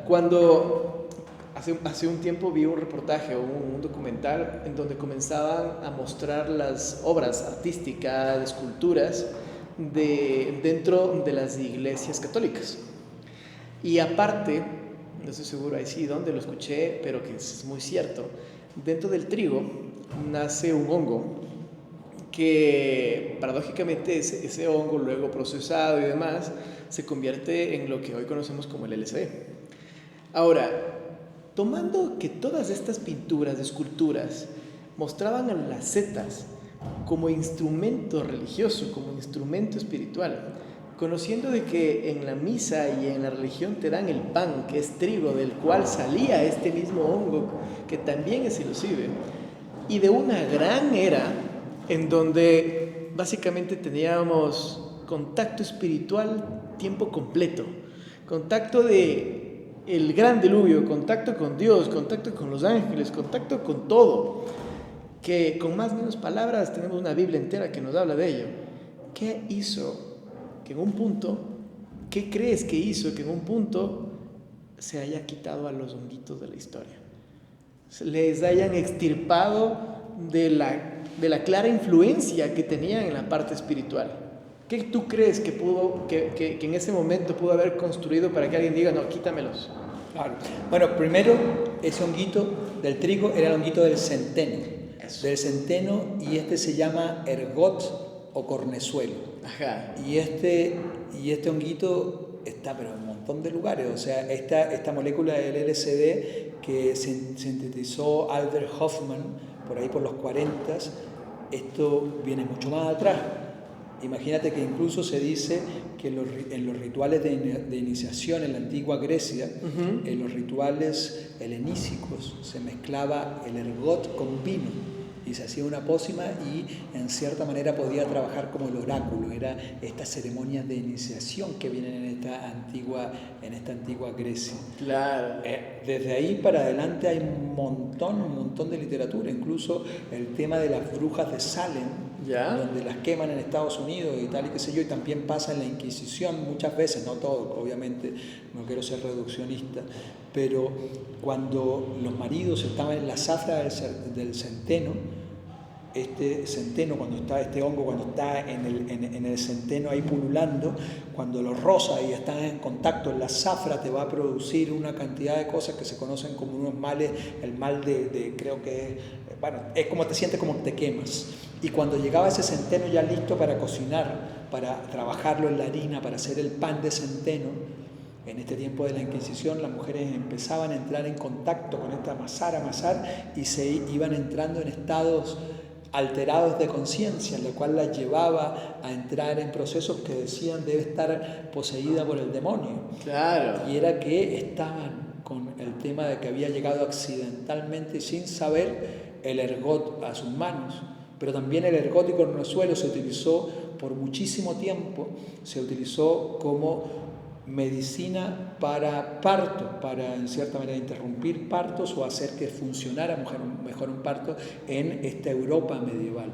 Cuando hace un tiempo vi un reportaje o un documental en donde comenzaban a mostrar las obras artísticas, esculturas dentro de las iglesias católicas. Y aparte, no estoy seguro ahí sí dónde lo escuché, pero que es muy cierto, dentro del trigo nace un hongo que paradójicamente ese hongo luego procesado y demás se convierte en lo que hoy conocemos como el LSD. Ahora, tomando que todas estas pinturas, esculturas, mostraban a las setas como instrumento religioso, como instrumento espiritual, conociendo de que en la misa y en la religión te dan el pan, que es trigo, del cual salía este mismo hongo, que también es psilocibe, y de una gran era en donde básicamente teníamos contacto espiritual tiempo completo, contacto de el gran diluvio, contacto con Dios, contacto con los ángeles, contacto con todo, que con más o menos palabras tenemos una Biblia entera que nos habla de ello. ¿Qué hizo que en un punto, qué crees que hizo que en un punto se haya quitado a los honguitos de la historia? Se les hayan extirpado de la clara influencia que tenían en la parte espiritual. ¿Qué tú crees que en ese momento pudo haber construido para que alguien diga, no, quítamelos? Claro. Bueno, primero, ese honguito del trigo era el honguito del centeno. Eso. Del centeno, y este se llama ergot o cornezuelo. Ajá. Y este honguito está pero en un montón de lugares. O sea, esta molécula del LSD que sintetizó Albert Hoffman por ahí por los 40s, esto viene mucho más atrás. Imagínate que incluso se dice que en los rituales de iniciación en la antigua Grecia, en los rituales helenísticos, se mezclaba el ergot con vino y se hacía una pócima y en cierta manera podía trabajar como el oráculo. Era estas ceremonias de iniciación que vienen en esta antigua Grecia. Claro. Desde ahí para adelante hay un montón de literatura, incluso el tema de las brujas de Salem, ¿ya? Donde las queman en Estados Unidos y tal y qué sé yo, y también pasa en la Inquisición muchas veces, no todo, obviamente, no quiero ser reduccionista, pero cuando los maridos estaban en la zafra del centeno, este centeno, este hongo cuando está en el centeno ahí pululando, cuando lo roza y está en contacto en la zafra, te va a producir una cantidad de cosas que se conocen como unos males, el mal de creo que es, bueno, es como te sientes como te quemas. Y cuando llegaba ese centeno ya listo para cocinar, para trabajarlo en la harina, para hacer el pan de centeno, en este tiempo de la Inquisición las mujeres empezaban a entrar en contacto con esta amasar y se iban entrando en estados alterados de conciencia, lo cual las llevaba a entrar en procesos que decían debe estar poseída por el demonio. Claro. Y era que estaban con el tema de que había llegado accidentalmente sin saber el ergot a sus manos. Pero también el ergot y cornezuelo se utilizó por muchísimo tiempo, se utilizó como medicina para parto, para en cierta manera interrumpir partos o hacer que funcionara mejor un parto en esta Europa medieval.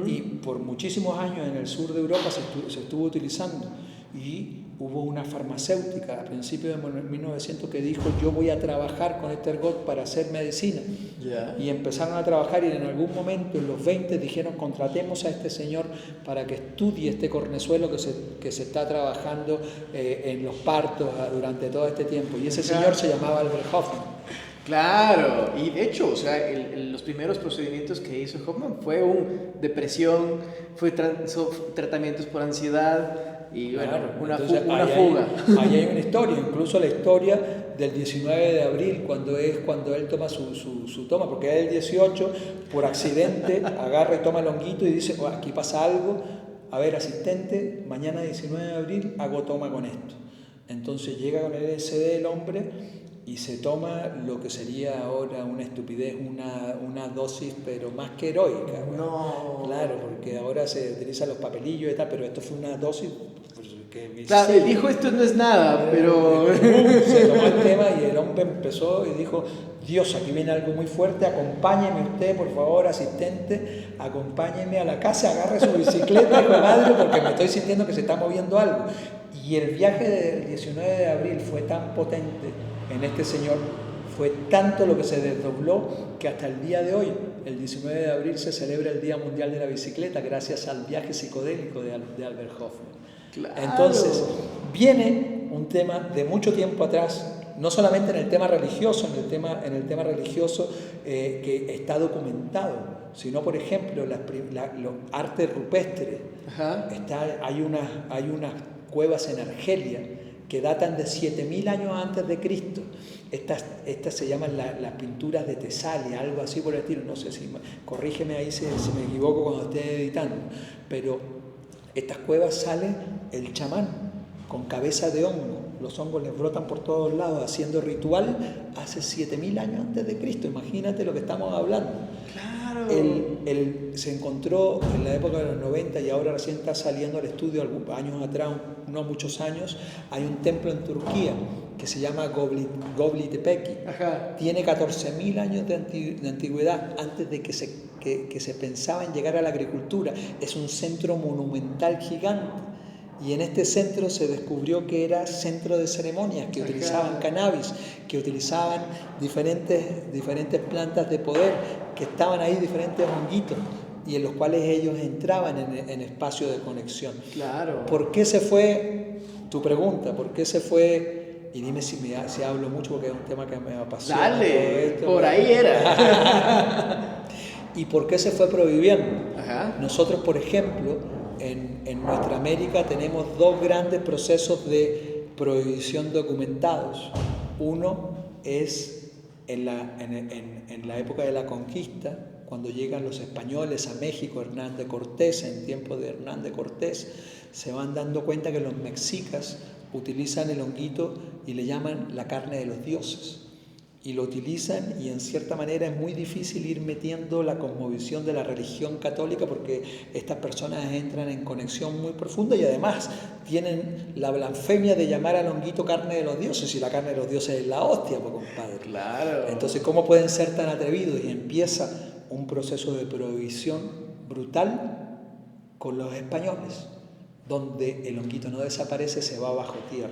Y por muchísimos años en el sur de Europa se estuvo utilizando, y hubo una farmacéutica a principios de 1900 que dijo yo voy a trabajar con este ergot para hacer medicina. Yeah. Y empezaron a trabajar, y en algún momento en los 20 dijeron contratemos a este señor para que estudie este cornezuelo que se está trabajando en los partos durante todo este tiempo, y ese señor se llamaba Albert Hoffman. Claro, y de hecho, o sea, los primeros procedimientos que hizo Hoffman fue depresión, fue tratamientos por ansiedad y claro, bueno, una fuga. Ahí hay una historia, incluso la historia del 19 de abril, cuando él toma su toma, porque es el 18, por accidente, agarra y toma el honguito y dice, aquí pasa algo, a ver, asistente, mañana 19 de abril hago toma con esto. Entonces llega con el LSD el hombre y se toma lo que sería ahora una estupidez, una dosis, pero más que heroica. No. Claro, porque ahora se utilizan los papelillos y tal, pero esto fue una dosis Claro, él dijo esto no es nada, pero... Se tomó el tema y el hombre empezó y dijo, Dios, aquí viene algo muy fuerte, acompáñeme usted, por favor, asistente, acompáñeme a la casa, agarre su bicicleta, hijo de madre, porque me estoy sintiendo que se está moviendo algo. Y el viaje del 19 de abril fue tan potente en este señor, fue tanto lo que se desdobló, que hasta el día de hoy, el 19 de abril, se celebra el Día Mundial de la Bicicleta gracias al viaje psicodélico de Albert Hoffman. Claro. Entonces, viene un tema de mucho tiempo atrás, no solamente en el tema religioso, en el tema religioso que está documentado, sino, por ejemplo, los artes rupestres. Hay unas cuevas en Argelia que datan de 7.000 años antes de Cristo. Estas se llaman las pinturas de Tesalia, algo así por el estilo. No sé si, corrígeme ahí si me equivoco cuando esté editando, pero estas cuevas sale el chamán con cabeza de hongo. Los hongos les brotan por todos lados haciendo ritual hace 7.000 años antes de Cristo. Imagínate lo que estamos hablando. Claro. Él se encontró en la época de los 90 y ahora recién está saliendo al estudio, algunos años atrás, no muchos años, hay un templo en Turquía que se llama Göbekli Tepe. Tiene 14.000 años de antigüedad antes de que se pensaba en llegar a la agricultura. Es un centro monumental gigante. Y en este centro se descubrió que era centro de ceremonias, que utilizaban cannabis, que utilizaban diferentes plantas de poder, que estaban ahí diferentes honguitos, y en los cuales ellos entraban en espacio de conexión. Claro. ¿Por qué se fue? Tu pregunta, ¿por qué se fue? Y dime si hablo mucho, porque es un tema que me apasiona. Dale, por ahí era. ¿Y por qué se fue prohibiendo? Nosotros, por ejemplo, en nuestra América tenemos dos grandes procesos de prohibición documentados. Uno es en la época de la conquista, cuando llegan los españoles a México, Hernán Cortés, en tiempos de Hernán Cortés, se van dando cuenta que los mexicas utilizan el honguito y le llaman la carne de los dioses. Y lo utilizan, y en cierta manera es muy difícil ir metiendo la cosmovisión de la religión católica, porque estas personas entran en conexión muy profunda y además tienen la blasfemia de llamar al honguito carne de los dioses, y la carne de los dioses es la hostia, pues, compadre. Claro. Entonces, ¿cómo pueden ser tan atrevidos? Y empieza un proceso de prohibición brutal con los españoles, donde el honguito no desaparece, se va bajo tierra.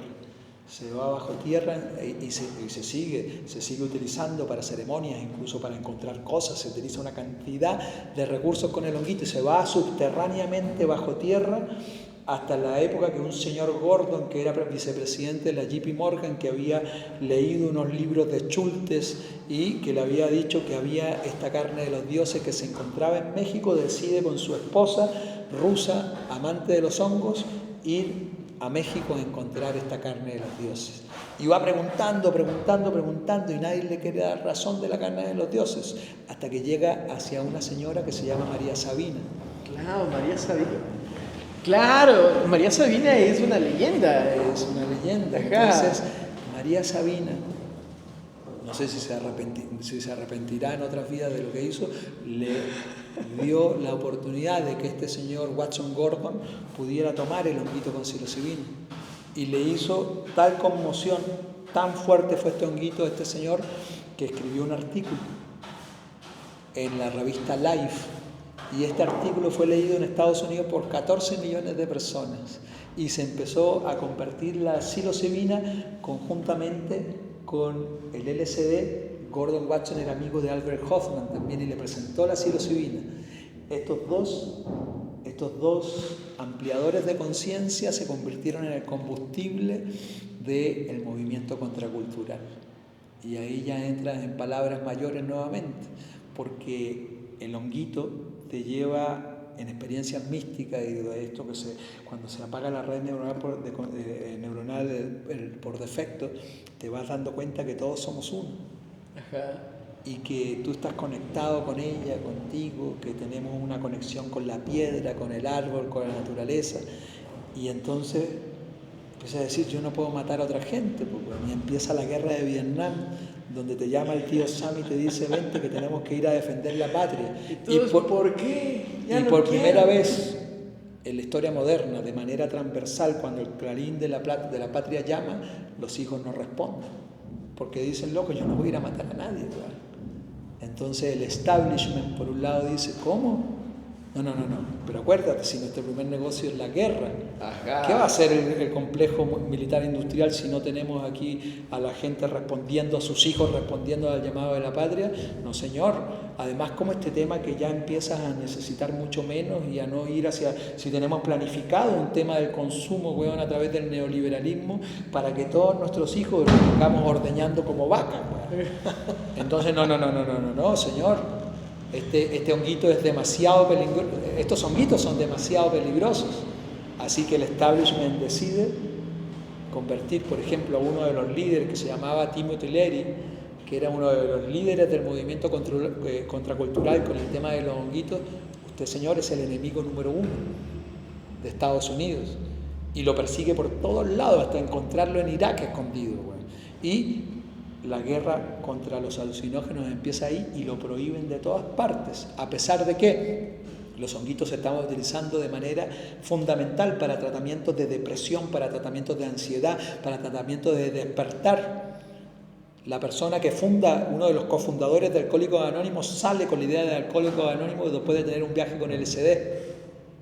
Se va bajo tierra y se sigue utilizando para ceremonias, incluso para encontrar cosas. Se utiliza una cantidad de recursos con el honguito y se va subterráneamente bajo tierra hasta la época que un señor Gordon, que era vicepresidente de la JP Morgan, que había leído unos libros de Schultes y que le había dicho que había esta carne de los dioses que se encontraba en México, decide con su esposa rusa, amante de los hongos, ir a México a encontrar esta carne de los dioses. Y va preguntando, y nadie le quiere dar razón de la carne de los dioses, hasta que llega hacia una señora que se llama María Sabina. Claro, María Sabina. Claro, María Sabina es una leyenda. Es una leyenda. Entonces, María Sabina, no sé si se arrepentirá en otras vidas de lo que hizo, le dio la oportunidad de que este señor Watson Gordon pudiera tomar el honguito con psilocibina, y le hizo tal conmoción, tan fuerte fue este honguito de este señor, que escribió un artículo en la revista Life, y este artículo fue leído en Estados Unidos por 14 millones de personas, y se empezó a convertir la psilocibina conjuntamente con el LSD. Gordon Watson era amigo de Albert Hoffman también y le presentó la psilocibina. Estos dos ampliadores de conciencia se convirtieron en el combustible del movimiento contracultural. Y ahí ya entras en palabras mayores nuevamente, porque el honguito te lleva en experiencias místicas, y de esto que cuando se apaga la red neuronal por defecto, te vas dando cuenta que todos somos uno. Y que tú estás conectado con ella, contigo, que tenemos una conexión con la piedra, con el árbol, con la naturaleza. Y entonces empiezas a decir, yo no puedo matar a otra gente, porque empieza la guerra de Vietnam, donde te llama el tío Sam y te dice, vente que tenemos que ir a defender la patria. ¿Y por qué? Y por primera vez en la historia moderna, de manera transversal, cuando el clarín de la patria llama, los hijos no responden, porque dicen, loco, yo no voy a ir a matar a nadie, ¿verdad? Entonces el establishment, por un lado, dice, ¿cómo? No, pero acuérdate, si nuestro primer negocio es la guerra, Ajá. ¿Qué va a hacer el complejo militar industrial si no tenemos aquí a la gente respondiendo, a sus hijos respondiendo al llamado de la patria? No, señor. Además, como este tema que ya empiezas a necesitar mucho menos y a no ir hacia, si tenemos planificado un tema del consumo, weón, a través del neoliberalismo, para que todos nuestros hijos los tengamos ordeñando como vacas, weón. Entonces, no, señor. Este honguito es demasiado peligroso, estos honguitos son demasiado peligrosos, así que el establishment decide convertir, por ejemplo, a uno de los líderes que se llamaba Timothy Leary, que era uno de los líderes del movimiento contracultural con el tema de los honguitos. Usted, señor, es el enemigo número 1 de Estados Unidos y lo persigue por todos lados hasta encontrarlo en Irak escondido, güey. Y la guerra contra los alucinógenos empieza ahí y lo prohíben de todas partes, a pesar de que los honguitos se estaban utilizando de manera fundamental para tratamientos de depresión, para tratamientos de ansiedad, para tratamientos de despertar. La persona que funda, uno de los cofundadores de Alcohólicos Anónimos, sale con la idea de Alcohólicos Anónimos después de tener un viaje con LSD.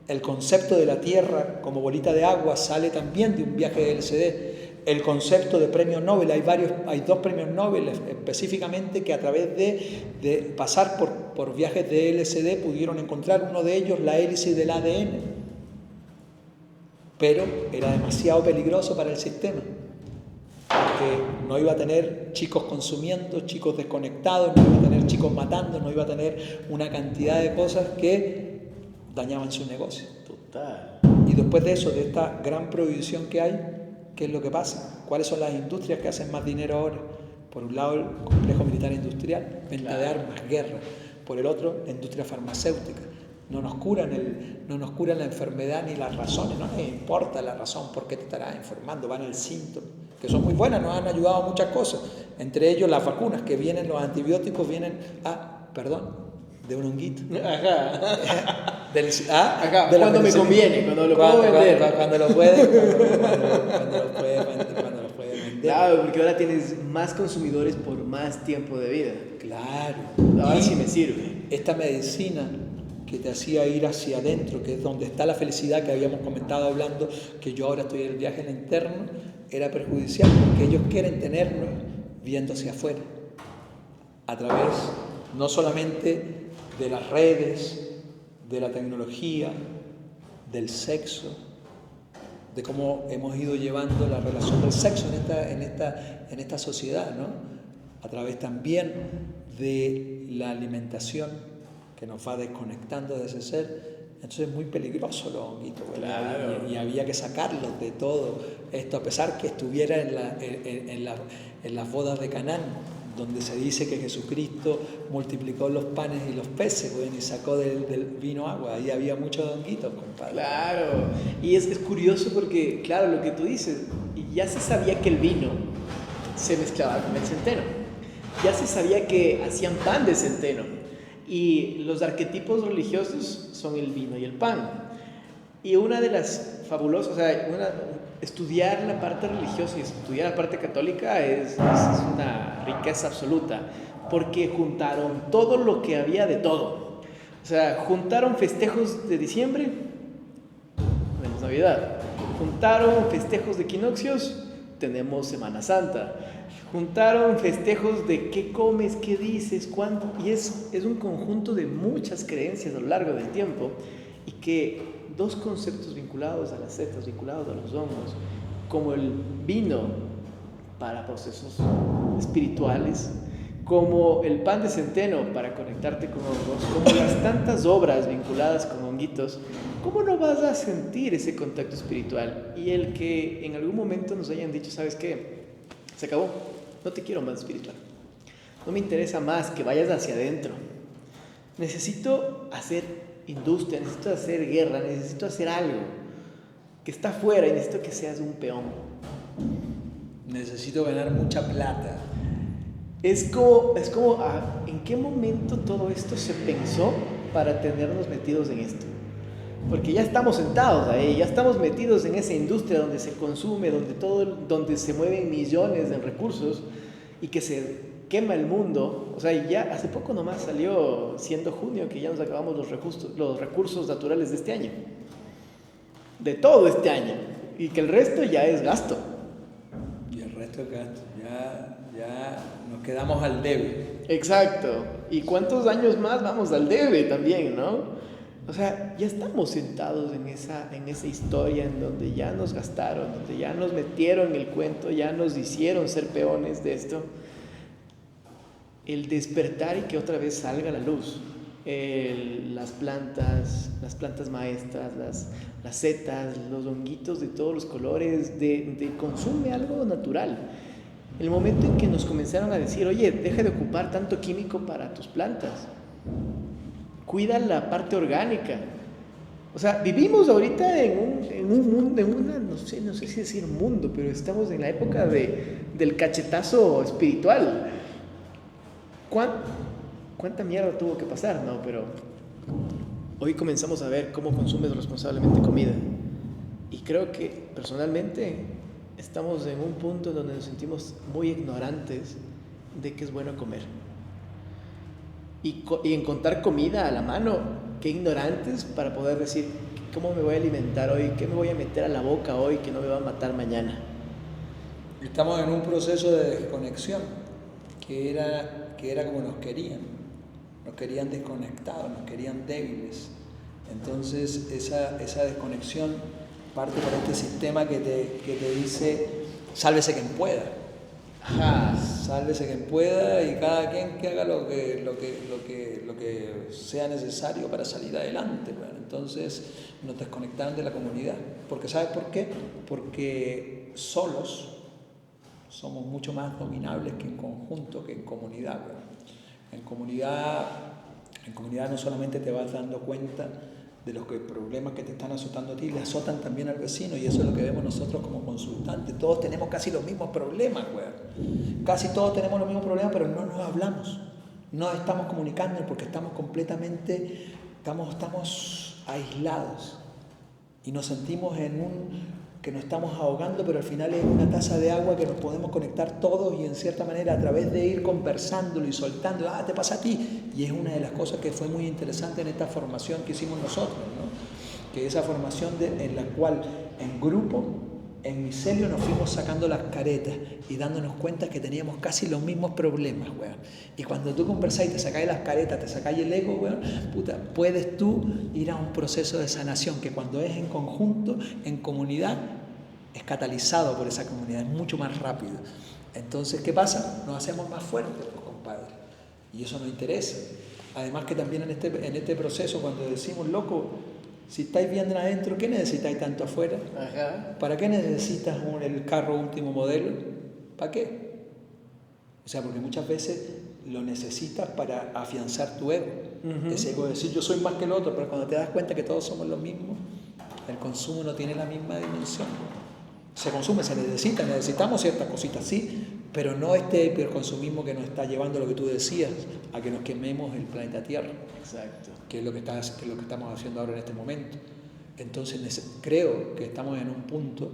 El concepto de la Tierra como bolita de agua sale también de un viaje de LSD. El concepto de premio Nobel, hay 2 premios Nobel específicamente que a través de pasar por viajes de LSD pudieron encontrar, uno de ellos la hélice del ADN, pero era demasiado peligroso para el sistema, porque no iba a tener chicos consumiendo, chicos desconectados, no iba a tener chicos matando, no iba a tener una cantidad de cosas que dañaban su negocio. Total. Y después de eso, de esta gran prohibición que hay, ¿qué es lo que pasa? ¿Cuáles son las industrias que hacen más dinero ahora? Por un lado, el complejo militar industrial, venta de armas, guerra. Por el otro, la industria farmacéutica. No nos curan la enfermedad ni las razones, no les importa la razón por qué te estarás enfermando, van al síntoma, que son muy buenas, nos han ayudado a muchas cosas, entre ellos las vacunas, que vienen, los antibióticos vienen, de un honguito. Ajá. Ajá, cuando me conviene, cuando lo puedo vender. Cuando lo puedes vender. Claro, porque ahora tienes más consumidores por más tiempo de vida. Claro. Ahora sí me sirve. Esta medicina que te hacía ir hacia adentro, que es donde está la felicidad que habíamos comentado hablando, que yo ahora estoy en el viaje en el interno, era perjudicial porque ellos quieren tenernos viendo hacia afuera, a través no solamente de las redes, de la tecnología, del sexo, de cómo hemos ido llevando la relación del sexo en esta sociedad, ¿no? A través también de la alimentación que nos va desconectando de ese ser. Entonces es muy peligroso los honguitos, claro. y había que sacarlos de todo esto, a pesar que estuviera en las bodas de Canaán, donde se dice que Jesucristo multiplicó los panes y los peces, y sacó del vino agua. Ahí había muchos honguitos, compadre. Claro, y es curioso porque, claro, lo que tú dices, ya se sabía que el vino se mezclaba con el centeno, ya se sabía que hacían pan de centeno, y los arquetipos religiosos son el vino y el pan. Y una de las fabulosas, estudiar la parte religiosa y estudiar la parte católica es una riqueza absoluta, porque juntaron todo lo que había de todo. O sea, juntaron festejos de diciembre, tenemos Navidad. Juntaron festejos de equinoccios, tenemos Semana Santa. Juntaron festejos de qué comes, qué dices, cuánto. Y es un conjunto de muchas creencias a lo largo del tiempo, y que 2 conceptos vinculados a las setas, vinculados a los hongos, como el vino para procesos espirituales, como el pan de centeno para conectarte con hongos, como las tantas obras vinculadas con honguitos, ¿cómo no vas a sentir ese contacto espiritual? Y el que en algún momento nos hayan dicho, ¿sabes qué? Se acabó, no te quiero más espiritual, no me interesa más que vayas hacia adentro, necesito hacer industria, necesito hacer guerra, necesito hacer algo que está afuera y necesito que seas un peón. Necesito ganar mucha plata. Es como ¿en qué momento todo esto se pensó para tenernos metidos en esto? porque ya estamos sentados ahí, ya estamos metidos en esa industria donde se consume, donde se mueven millones de recursos y que se quema el mundo. O sea, ya hace poco nomás salió, siendo junio, que ya nos acabamos los recursos naturales de este año, de todo este año, y que el resto ya es gasto. Y el resto es gasto, ya nos quedamos al debe. Exacto. ¿Y cuántos años más vamos al debe también, no? O sea, ya estamos sentados en esa historia en donde ya nos gastaron, donde ya nos metieron el cuento, ya nos hicieron ser peones de esto. El despertar y que otra vez salga a la luz. Las plantas maestras, las setas, los honguitos de todos los colores, de consume algo natural. El momento en que nos comenzaron a decir, oye, deja de ocupar tanto químico para tus plantas, cuida la parte orgánica. O sea, vivimos ahorita en un mundo, no sé si decir mundo, pero estamos en la época del cachetazo espiritual. ¿Cuánta mierda tuvo que pasar? No, pero hoy comenzamos a ver cómo consumes responsablemente comida. Y creo que personalmente estamos en un punto donde nos sentimos muy ignorantes de qué es bueno comer. Y encontrar comida a la mano, qué ignorantes para poder decir cómo me voy a alimentar hoy, qué me voy a meter a la boca hoy que no me va a matar mañana. Estamos en un proceso de desconexión que era como nos querían desconectados, nos querían débiles. Entonces esa desconexión parte por este sistema que te dice sálvese quien pueda. Ajá, sálvese quien pueda y cada quien que haga lo que sea necesario para salir adelante. Bueno, entonces nos desconectaron de la comunidad. Porque ¿sabes por qué? Porque solos somos mucho más dominables que en conjunto, que en comunidad. Bueno. En comunidad no solamente te vas dando cuenta de los problemas que te están azotando a ti, le azotan también al vecino, y eso es lo que vemos nosotros como consultantes. Todos tenemos casi los mismos problemas, güey. Casi todos tenemos los mismos problemas, pero no nos hablamos, no estamos comunicando porque estamos completamente, estamos aislados y nos sentimos que nos estamos ahogando, pero al final es una taza de agua que nos podemos conectar todos y en cierta manera a través de ir conversándolo y soltando, te pasa a ti. Y es una de las cosas que fue muy interesante en esta formación que hicimos nosotros, ¿no? Que esa formación en la cual en grupo, en micelio, nos fuimos sacando las caretas y dándonos cuenta que teníamos casi los mismos problemas, weón. Y cuando tú conversás y te sacáis las caretas, te sacáis el ego, weón, puedes tú ir a un proceso de sanación que cuando es en conjunto, en comunidad, es catalizado por esa comunidad, es mucho más rápido. Entonces, ¿qué pasa? Nos hacemos más fuertes, pues, compadre. Y eso nos interesa. Además que también en este proceso, cuando decimos, loco, si estáis bien adentro, ¿qué necesitáis tanto afuera? Ajá. ¿Para qué necesitas el carro último modelo? ¿Para qué? O sea, porque muchas veces lo necesitas para afianzar tu ego. Uh-huh. Ese ego de decir yo soy más que el otro, pero cuando te das cuenta que todos somos los mismos, el consumo no tiene la misma dimensión. Se consume, necesitamos ciertas cositas, sí, pero no este hiperconsumismo que nos está llevando, lo que tú decías, a que nos quememos el planeta Tierra. Exacto. Que es lo que estamos haciendo ahora en este momento. Entonces creo que estamos en un punto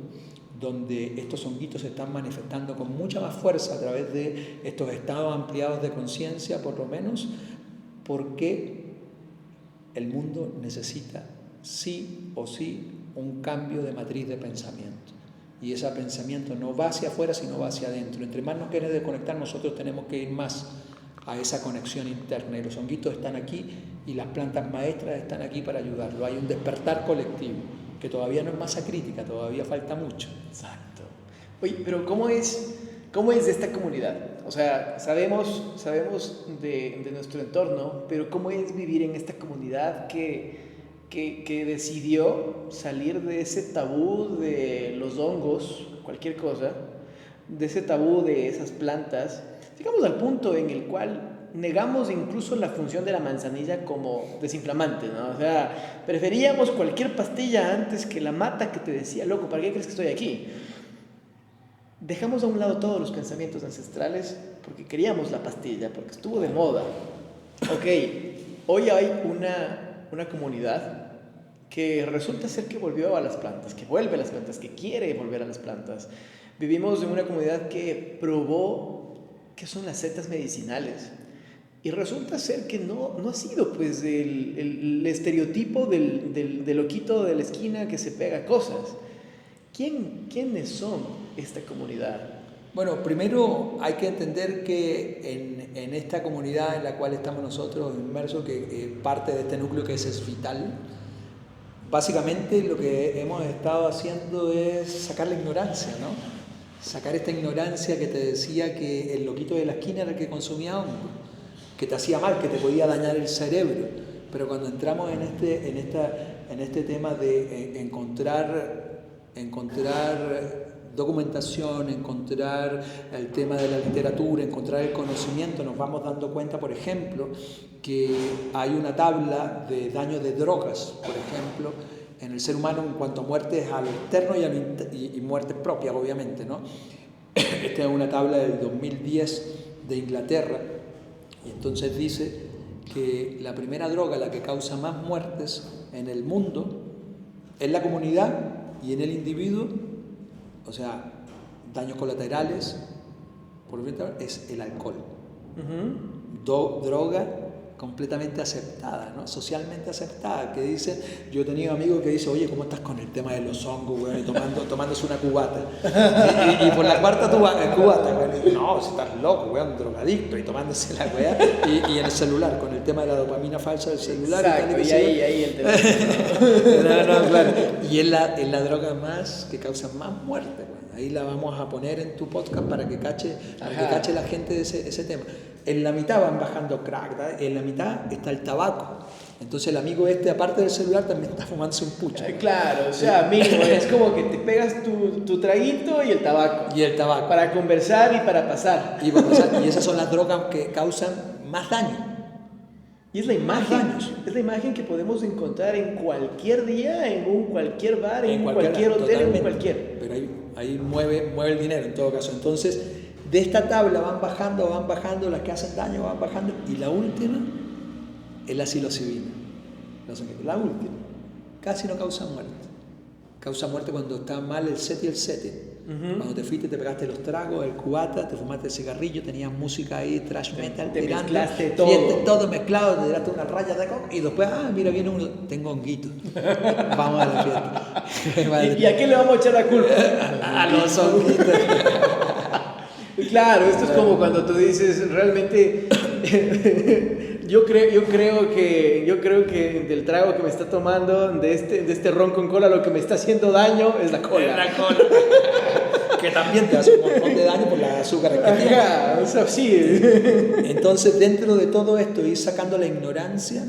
donde estos honguitos se están manifestando con mucha más fuerza a través de estos estados ampliados de conciencia, por lo menos, porque el mundo necesita sí o sí un cambio de matriz de pensamiento. Y ese pensamiento no va hacia afuera, sino va hacia adentro. Entre más nos queremos desconectar, nosotros tenemos que ir más a esa conexión interna. Y los honguitos están aquí y las plantas maestras están aquí para ayudarlo. Hay un despertar colectivo, que todavía no es masa crítica, todavía falta mucho. Exacto. Oye, pero ¿cómo es de esta comunidad? O sea, sabemos de nuestro entorno, pero ¿cómo es vivir en esta comunidad que decidió salir de ese tabú de los hongos, cualquier cosa, de ese tabú de esas plantas? Llegamos al punto en el cual negamos incluso la función de la manzanilla como desinflamante, ¿no? O sea, preferíamos cualquier pastilla antes que la mata que te decía, loco, ¿para qué crees que estoy aquí? Dejamos a un lado todos los pensamientos ancestrales porque queríamos la pastilla, porque estuvo de moda. Ok, hoy hay una comunidad que resulta ser que volvió a las plantas, que vuelve a las plantas, que quiere volver a las plantas. Vivimos en una comunidad que probó qué son las setas medicinales y resulta ser que no ha sido pues el estereotipo del loquito de la esquina que se pega cosas. ¿Quiénes son esta comunidad? Bueno, primero hay que entender que en esta comunidad en la cual estamos nosotros inmersos, que parte de este núcleo que es vital, básicamente lo que hemos estado haciendo es sacar la ignorancia, ¿no? Sacar esta ignorancia que te decía que el loquito de la esquina era el que consumía hongo, que te hacía mal, que te podía dañar el cerebro. Pero cuando entramos en este tema de encontrar documentación, encontrar el tema de la literatura, encontrar el conocimiento, nos vamos dando cuenta, por ejemplo, que hay una tabla de daño de drogas, por ejemplo, en el ser humano en cuanto a muertes a lo externo y muertes propias, obviamente, ¿no? Esta es una tabla del 2010 de Inglaterra, y entonces dice que la primera droga, la que causa más muertes en el mundo, en la comunidad y en el individuo, o sea, daños colaterales, es el alcohol. Droga completamente aceptada, ¿no? Socialmente aceptada, que dicen, yo he tenido amigos que dicen, oye, ¿cómo estás con el tema de los hongos, güey? Tomándose una cubata. Y por la cuarta cubata, güey, no, si estás loco, güey, un drogadicto, y tomándose la güey, y en el celular, con el tema de la dopamina falsa del celular. Exacto, y ahí el teléfono. No, claro. Y es la droga que causa más muerte, güey. Ahí la vamos a poner en tu podcast para que cache la gente de ese tema. En la mitad van bajando crack, ¿verdad? En la mitad está el tabaco. Entonces el amigo aparte del celular, también está fumándose un pucho. Claro, o sea, mínimo, es como que te pegas tu traguito y el tabaco. Y el tabaco. Para conversar y para pasar. Y esas son las drogas que causan más daño. Y es la imagen que podemos encontrar en cualquier día, en cualquier bar, en cualquier hotel, en cualquier. Pero ahí mueve el dinero en todo caso. Entonces, de esta tabla van bajando, las que hacen daño van bajando, y la última es la psilocibina. La última. Casi no causa muerte. Causa muerte cuando está mal el set y el setting. Cuando te fuiste, te pegaste los tragos, el cubata, te fumaste el cigarrillo, tenías música ahí, thrash metal, te tirando, mezclaste todo. Todo mezclado, te tiraste una raya de coca y después, mira, viene uno, tengo honguito. Vamos a la fiesta. ¿Y a qué le vamos a echar la culpa? A los honguitos. Claro, esto es como cuando tú dices, realmente, yo creo que del trago que me está tomando, de este ron con cola, lo que me está haciendo daño es la cola. Es la cola. Que también te hace un montón de daño por las azúcares que tiene. O sea, sí. Entonces, dentro de todo esto, ir sacando la ignorancia,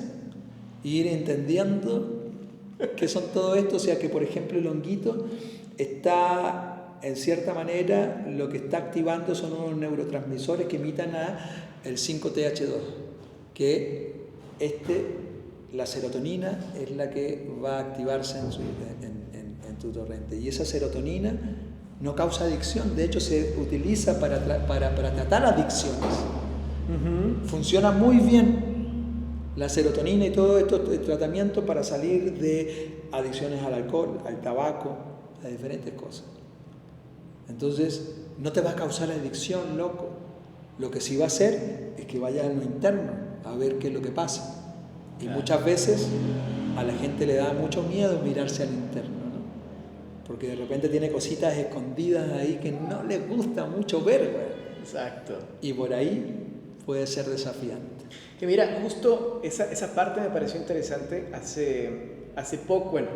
ir entendiendo qué son todo esto. O sea, que por ejemplo el honguito está, en cierta manera, lo que está activando son unos neurotransmisores que imitan el 5-TH2, que la serotonina es la que va a activarse en tu torrente. Y esa serotonina no causa adicción, de hecho se utiliza para tratar adicciones. Funciona muy bien la serotonina y todo esto de tratamiento para salir de adicciones al alcohol, al tabaco, a diferentes cosas. Entonces, no te va a causar adicción, loco. Lo que sí va a hacer es que vayas a lo interno a ver qué es lo que pasa. Y muchas veces a la gente le da mucho miedo mirarse al interno, ¿no? Porque de repente tiene cositas escondidas ahí que no les gusta mucho ver, güey. Exacto. Y por ahí puede ser desafiante. Que mira, justo esa parte me pareció interesante hace poco, bueno,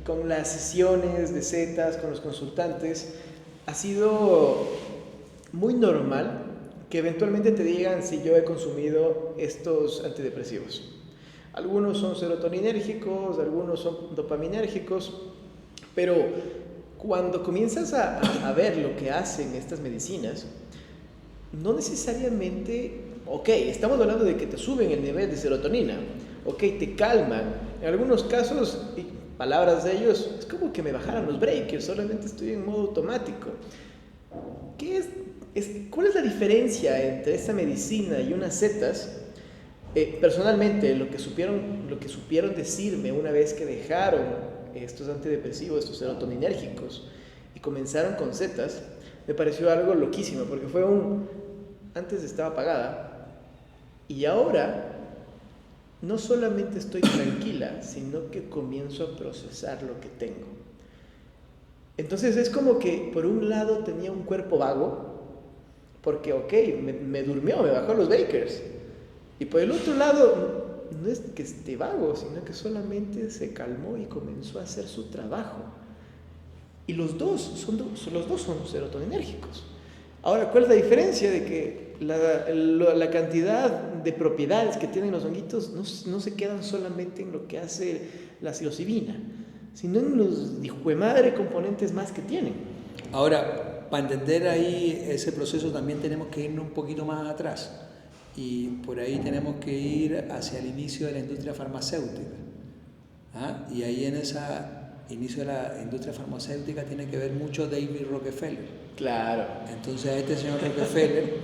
con las sesiones de setas, con los consultantes, ha sido muy normal que eventualmente te digan si yo he consumido estos antidepresivos. Algunos son serotoninérgicos, algunos son dopaminérgicos, pero cuando comienzas a ver lo que hacen estas medicinas, no necesariamente, estamos hablando de que te suben el nivel de serotonina, te calman. En algunos casos, palabras de ellos, es como que me bajaran los breakers, solamente estoy en modo automático. ¿Cuál es la diferencia entre esta medicina y unas setas? Personalmente, lo que supieron decirme una vez que dejaron estos antidepresivos, estos serotoninérgicos, y comenzaron con setas, me pareció algo loquísimo, porque fue antes estaba apagada, y ahora no solamente estoy tranquila, sino que comienzo a procesar lo que tengo. Entonces es como que por un lado tenía un cuerpo vago, porque me durmió, me bajó los Bakers. Y por el otro lado, no es que esté vago, sino que solamente se calmó y comenzó a hacer su trabajo. Y los dos son serotoninérgicos. Ahora, ¿cuál es la diferencia? De que la cantidad de propiedades que tienen los honguitos no se quedan solamente en lo que hace la psilocibina, sino en los hijuemadre componentes más que tienen. Ahora, para entender ahí ese proceso también tenemos que irnos un poquito más atrás. Y por ahí tenemos que ir hacia el inicio de la industria farmacéutica. ¿Ah? Y ahí en ese inicio de la industria farmacéutica tiene que ver mucho David Rockefeller. Claro. Entonces a este señor Rockefeller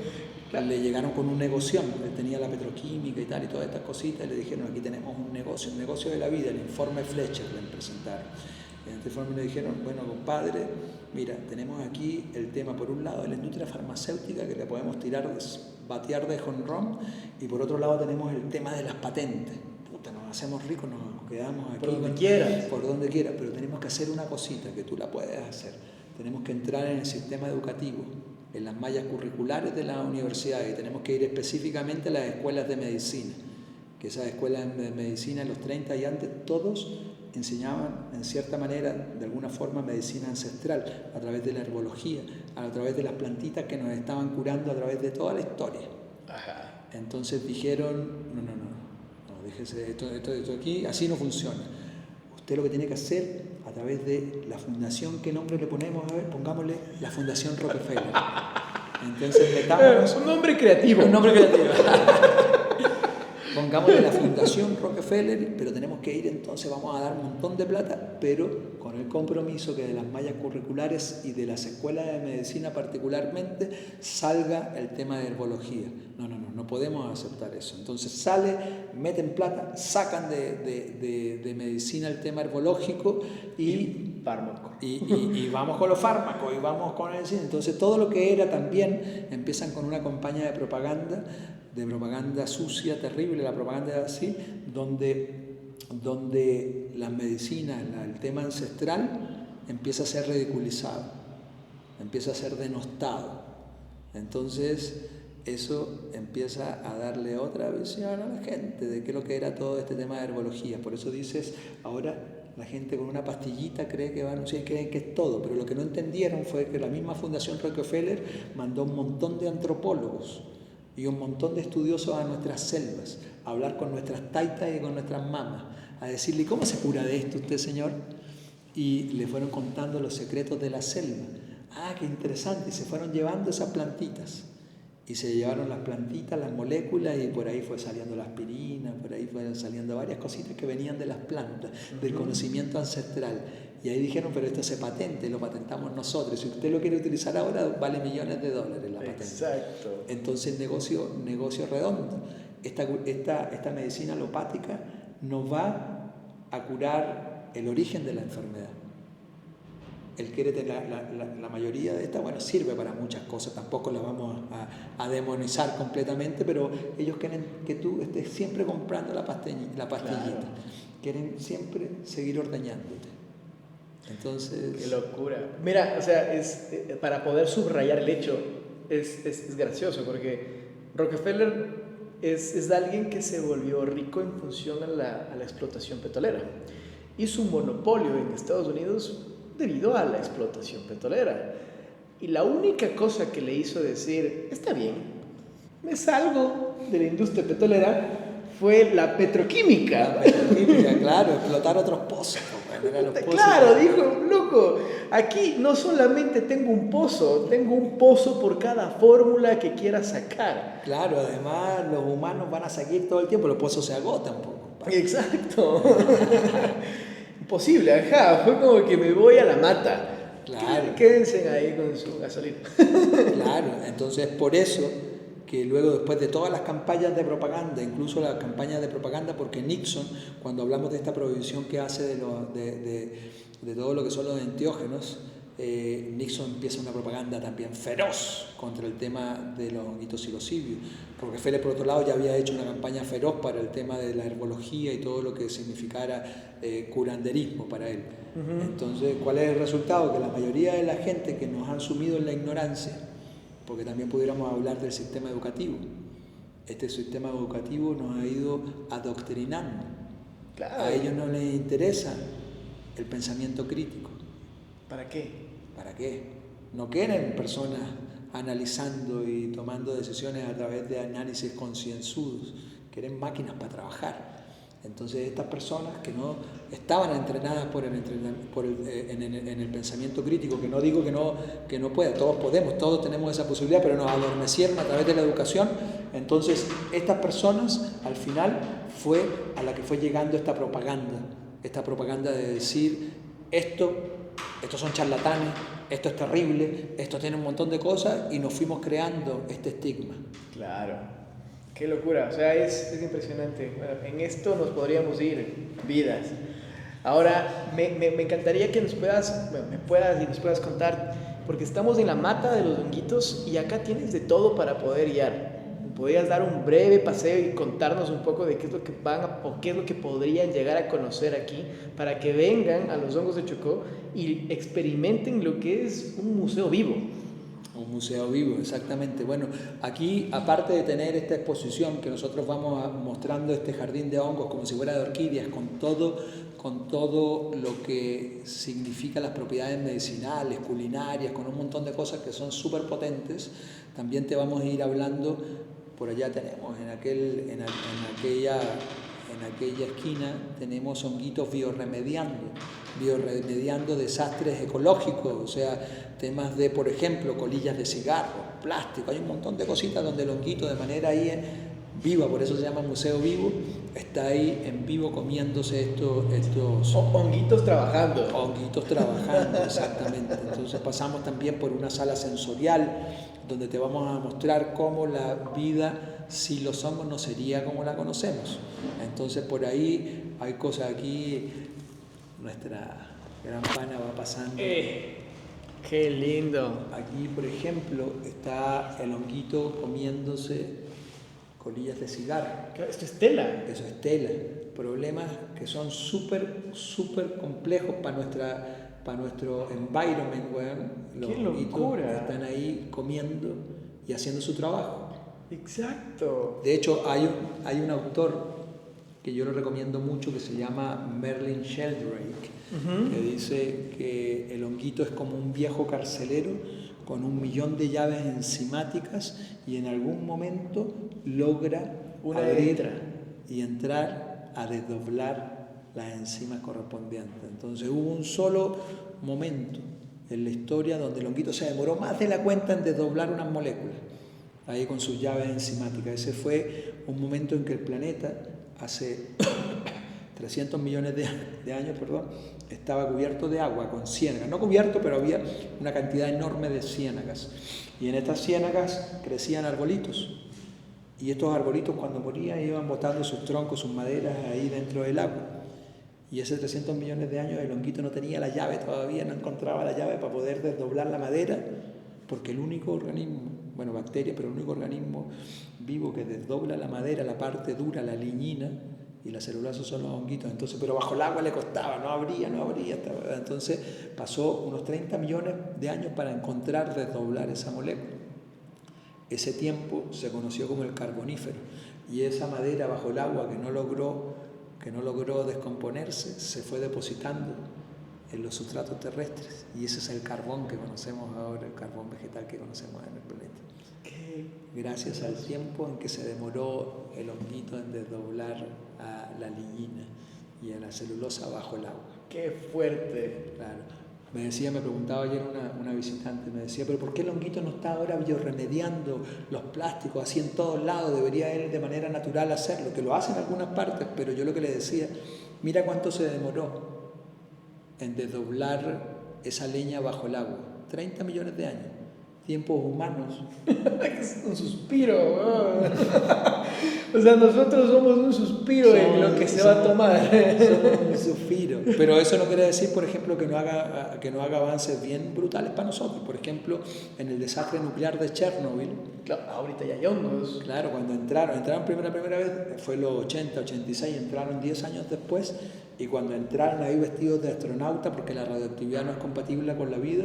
le llegaron con un negocio, él tenía la petroquímica y tal y todas estas cositas, y le dijeron: aquí tenemos un negocio de la vida, el informe Fletcher le presentaron. En este informe le dijeron: bueno, compadre, mira, tenemos aquí el tema por un lado de la industria farmacéutica, que le podemos batear de jonrón, y por otro lado tenemos el tema de las patentes. Puta, nos hacemos ricos, nos quedamos aquí. Por donde quieras. Por donde quieras, pero tenemos que hacer una cosita que tú la puedes hacer. Tenemos que entrar en el sistema educativo, en las mallas curriculares de la universidad, y tenemos que ir específicamente a las escuelas de medicina, que esas escuelas de medicina en los 30 y antes todos enseñaban en cierta manera, de alguna forma, medicina ancestral, a través de la herbología, a través de las plantitas que nos estaban curando a través de toda la historia. Ajá. Entonces dijeron: no, déjese, esto aquí así no funciona. Usted lo que tiene que hacer, a través de la fundación, ¿qué nombre le ponemos? A ver, pongámosle la Fundación Rockefeller. Entonces metámonos... Un nombre creativo. Un nombre creativo. Pongámosle la Fundación Rockefeller, pero tenemos que ir, entonces vamos a dar un montón de plata, pero con el compromiso que de las mallas curriculares y de las escuelas de medicina particularmente salga el tema de herbología. No podemos aceptar eso. Entonces meten plata, sacan de medicina el tema herbológico y fármaco. Y vamos con los fármacos y vamos con el cine. Entonces todo lo que era también, empiezan con una campaña de propaganda sucia, terrible, la propaganda así, donde las medicinas, el tema ancestral empieza a ser ridiculizado, empieza a ser denostado. Entonces eso empieza a darle otra visión a la gente de qué es lo que era todo este tema de herbología. Por eso dices, ahora la gente con una pastillita cree que va a anunciar, creen que es todo, pero lo que no entendieron fue que la misma Fundación Rockefeller mandó un montón de antropólogos y un montón de estudiosos a nuestras selvas, a hablar con nuestras taitas y con nuestras mamas, a decirle: ¿cómo se cura de esto usted, señor? Y le fueron contando los secretos de la selva. Ah, qué interesante, y se fueron llevando esas plantitas. Y se llevaron las plantitas, las moléculas, y por ahí fue saliendo la aspirina, por ahí fueron saliendo varias cositas que venían de las plantas, del conocimiento ancestral. Y ahí dijeron: pero esto se patente, lo patentamos nosotros. Si usted lo quiere utilizar ahora, vale millones de dólares la patente. Exacto. Entonces, negocio redondo. Esta medicina alopática nos va a curar el origen de la enfermedad. Él quiere tener la mayoría de esta, bueno, sirve para muchas cosas, tampoco la vamos a demonizar completamente, pero ellos quieren que tú estés siempre comprando la pastillita, claro. Quieren siempre seguir ordeñándote. Entonces... ¡Qué locura! Mira, o sea, para poder subrayar el hecho, es gracioso, porque Rockefeller es alguien que se volvió rico en función a la explotación petrolera. Hizo un monopolio en Estados Unidos debido a la explotación petrolera. Y la única cosa que le hizo decir: está bien, me salgo de la industria petrolera, fue la petroquímica. La petroquímica, claro, explotar otros pozos. Claro, dijo: loco, aquí no solamente tengo un pozo por cada fórmula que quiera sacar. Claro, además los humanos van a seguir todo el tiempo, los pozos se agotan un poco. Exacto. Imposible, ajá, fue como que me voy a la mata. Claro. Quédense ahí con su gasolina. Claro, entonces por eso que luego después de todas las campañas de propaganda, incluso las campañas de propaganda, porque Nixon, cuando hablamos de esta prohibición que hace de todo lo que son los enteógenos, Nixon empieza una propaganda también feroz contra el tema de los honguitos psilocibios. Rockefeller, por otro lado, ya había hecho una campaña feroz para el tema de la herbología y todo lo que significara curanderismo para él. Entonces, ¿cuál es el resultado? Que la mayoría de la gente que nos han sumido en la ignorancia, porque también pudiéramos hablar del sistema educativo, este sistema educativo nos ha ido adoctrinando. Claro. A ellos no les interesa el pensamiento crítico. ¿Para qué? ¿Para qué? No quieren personas analizando y tomando decisiones a través de análisis concienzudos, quieren máquinas para trabajar. Entonces estas personas que no estaban entrenadas en el pensamiento crítico, que no digo que no pueda, todos podemos, todos tenemos esa posibilidad, pero nos adormecieron a través de la educación. Entonces estas personas al final fue a la que fue llegando esta propaganda de decir estos son charlatanes, esto es terrible, esto tiene un montón de cosas, y nos fuimos creando este estigma. Claro. Qué locura, o sea, es impresionante. Bueno, en esto nos podríamos ir vidas. Ahora, me encantaría que nos puedas contar, porque estamos en la mata de los honguitos y acá tienes de todo para poder guiar. ¿Podrías dar un breve paseo y contarnos un poco de qué es lo que van o qué es lo que podrían llegar a conocer aquí para que vengan a los Hongos de Chocó y experimenten lo que es un museo vivo? Un museo vivo, exactamente. Bueno, aquí, aparte de tener esta exposición que nosotros vamos mostrando este jardín de hongos como si fuera de orquídeas, con todo lo que significa las propiedades medicinales, culinarias, con un montón de cosas que son súper potentes, también te vamos a ir hablando. Por allá tenemos, en aquella esquina, tenemos honguitos bioremediando desastres ecológicos, o sea, temas de, por ejemplo, colillas de cigarro, plástico, hay un montón de cositas donde el honguito de manera ahí viva, por eso se llama museo vivo, está ahí en vivo comiéndose estos honguitos trabajando. Honguitos trabajando, exactamente. Entonces pasamos también por una sala sensorial donde te vamos a mostrar cómo la vida, si lo somos, no sería como la conocemos. Entonces por ahí hay cosas aquí, nuestra gran pana va pasando. ¡Qué lindo! Aquí, por ejemplo, está el honguito comiéndose colillas de cigarro. Esto es tela. Eso es tela. Problemas que son súper complejos para nuestro environment, weón. Los ¡Qué locura! están ahí comiendo y haciendo su trabajo. Exacto. De hecho, hay un autor que yo lo recomiendo mucho que se llama Merlin Sheldrake, que dice que el honguito es como un viejo carcelero con 1.000.000 de llaves enzimáticas y en algún momento logra abrir y entrar a desdoblar las enzimas correspondientes. Entonces hubo un solo momento en la historia donde el honguito se demoró más de la cuenta en desdoblar unas moléculas, ahí con sus llaves enzimáticas. Ese fue un momento en que el planeta, hace 300 millones de años, estaba cubierto de agua, con ciénagas. No cubierto, pero había una cantidad enorme de ciénagas. Y en estas ciénagas crecían arbolitos. Y estos arbolitos, cuando morían, iban botando sus troncos, sus maderas ahí dentro del agua. Y hace 300 millones de años el honguito no tenía la llave todavía, no encontraba la llave para poder desdoblar la madera, porque el único organismo, bueno, bacteria, pero el único organismo vivo que desdobla la madera, la parte dura, la lignina, y la celulosa son los honguitos. Entonces, pero bajo el agua le costaba, no abría. Entonces pasó unos 30 millones de años para encontrar desdoblar esa molécula. Ese tiempo se conoció como el Carbonífero, y esa madera bajo el agua que no logró descomponerse se fue depositando en los sustratos terrestres, y ese es el carbón que conocemos ahora, el carbón vegetal que conocemos en el planeta. Gracias al tiempo en que se demoró el honguito en desdoblar a la lignina y a la celulosa bajo el agua. ¡Qué fuerte! Claro. Me preguntaba ayer una visitante, me decía, pero ¿por qué el honguito no está ahora bioremediando los plásticos así en todos lados? Debería él de manera natural hacerlo, que lo hace en algunas partes, pero yo lo que le decía, mira cuánto se demoró en desdoblar esa leña bajo el agua, 30 millones de años. tiempos humanos. Es un suspiro, weón. O sea, nosotros somos un suspiro en lo que se va a tomar. Somos un suspiro. Pero eso no quiere decir, por ejemplo, que no haga avances bien brutales para nosotros. Por ejemplo, en el desastre nuclear de Chernobyl. Claro, ahorita ya hay hongos. Claro, cuando entraron primera vez, fue en los 80, 86, entraron 10 años después, y cuando entraron ahí vestidos de astronauta, porque la radioactividad no es compatible con la vida,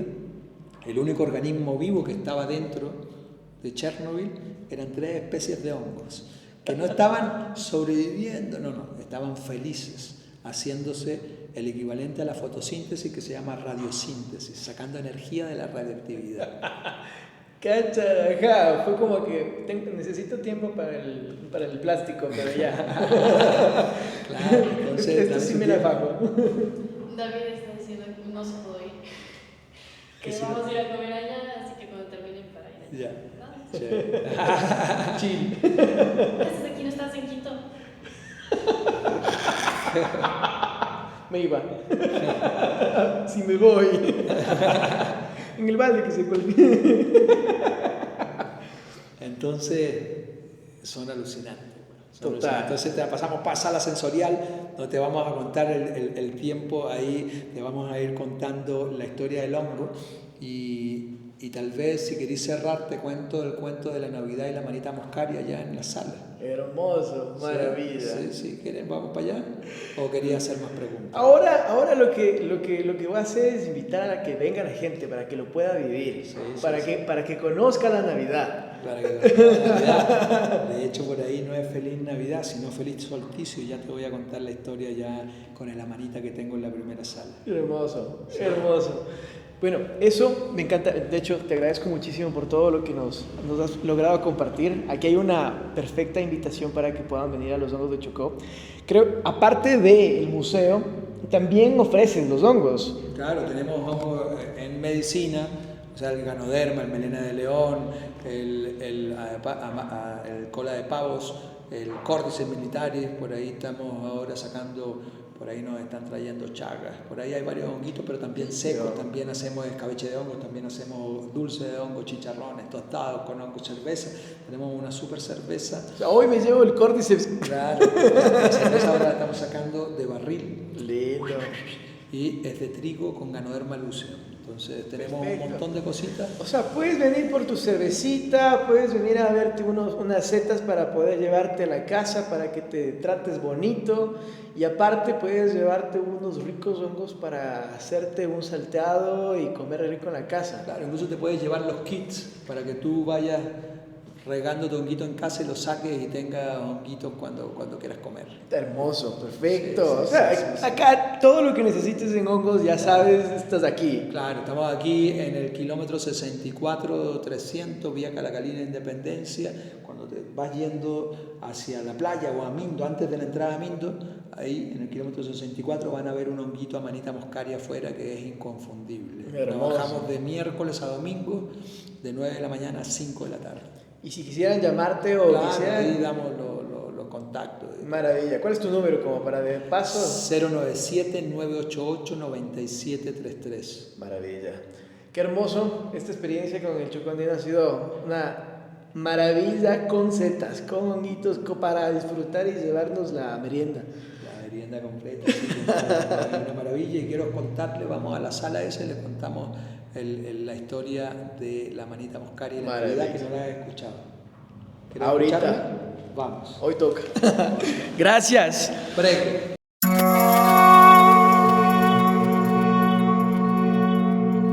el único organismo vivo que estaba dentro de Chernobyl eran 3 especies de hongos, que no estaban sobreviviendo, no, estaban felices, haciéndose el equivalente a la fotosíntesis que se llama radiosíntesis, sacando energía de la radioactividad. Cacha, ajá, fue como que necesito tiempo para el plástico, pero ya. Claro, entonces... Esto sí me la pago. David está diciendo que no se puede ir. Que Que si vamos no- a ir a comer allá, así que cuando terminen para ir allá. Ya. ¿No? Chill. ¿Estás aquí? ¿No estás en Quito? Me iba. Si me voy. En el balde que se colgó. Entonces, son alucinantes. Total. Entonces pasamos para sala sensorial, donde te vamos a contar el tiempo ahí, te vamos a ir contando la historia del hongo y tal vez si querís cerrar te cuento el cuento de la Navidad y la manita moscaria allá en la sala. Hermoso, maravilla. Sí, ¿quieren? ¿Vamos para allá? ¿O quería hacer más preguntas? Ahora lo que voy a hacer es invitar a que venga la gente para que lo pueda vivir, para que conozca la Navidad. Para que la Navidad, de hecho por ahí no es feliz Navidad, sino feliz solsticio, y ya te voy a contar la historia ya con la manita que tengo en la primera sala. Hermoso, hermoso. Bueno, eso me encanta. De hecho, te agradezco muchísimo por todo lo que nos has logrado compartir. Aquí hay una perfecta invitación para que puedan venir a los hongos de Chocó. Creo, aparte del museo, también ofrecen los hongos. Claro, tenemos hongos en medicina, o sea, el ganoderma, el melena de león, el cola de pavos, el córdice militaris, por ahí estamos ahora sacando, por ahí nos están trayendo chagas, por ahí hay varios honguitos, pero también secos, también hacemos escabeche de hongo, también hacemos dulce de hongo, chicharrones, tostados con hongo, cerveza, tenemos una super cerveza. O sea, hoy me llevo el córdiceps. Claro, la cerveza ahora la estamos sacando de barril. Lindo. Y es de trigo con ganoderma lucio. Entonces tenemos Perfecto. un montón de cositas. O sea, puedes venir por tu cervecita, puedes venir a verte unas setas para poder llevarte a la casa, para que te trates bonito. Y aparte puedes llevarte unos ricos hongos para hacerte un salteado y comer rico en la casa. Claro, incluso te puedes llevar los kits para que tú vayas regando tu honguito en casa y lo saques y tengas honguitos cuando quieras comer. Está hermoso, perfecto. Sí, O sea, sí. acá todo lo que necesites en hongos, ya sabes, estás aquí. Claro, estamos aquí en el kilómetro 64-300, vía Calacalina Independencia. Cuando te vas yendo hacia la playa o a Mindo, antes de la entrada a Mindo, ahí en el kilómetro 64 van a ver un honguito a manita moscaria afuera que es inconfundible. Hermoso. Trabajamos de miércoles a domingo, de 9 de la mañana a 5 de la tarde. Y si quisieran llamarte o Claro, quisieran... ahí damos los contactos. Maravilla. ¿Cuál es tu número como para de paso? 097-988-9733. Maravilla. Qué hermoso. Esta experiencia con el Chocó Andino ha sido una maravilla con setas, con honguitos, para disfrutar y llevarnos la merienda. La merienda completa, sí, una maravilla. Y quiero contarle, vamos a la sala esa y le contamos la historia de la manita moscaria y la Maravilla. actividad que no la he escuchado. ¿Quieres Ahorita. escucharla? Vamos. Hoy toca. Gracias. Prego.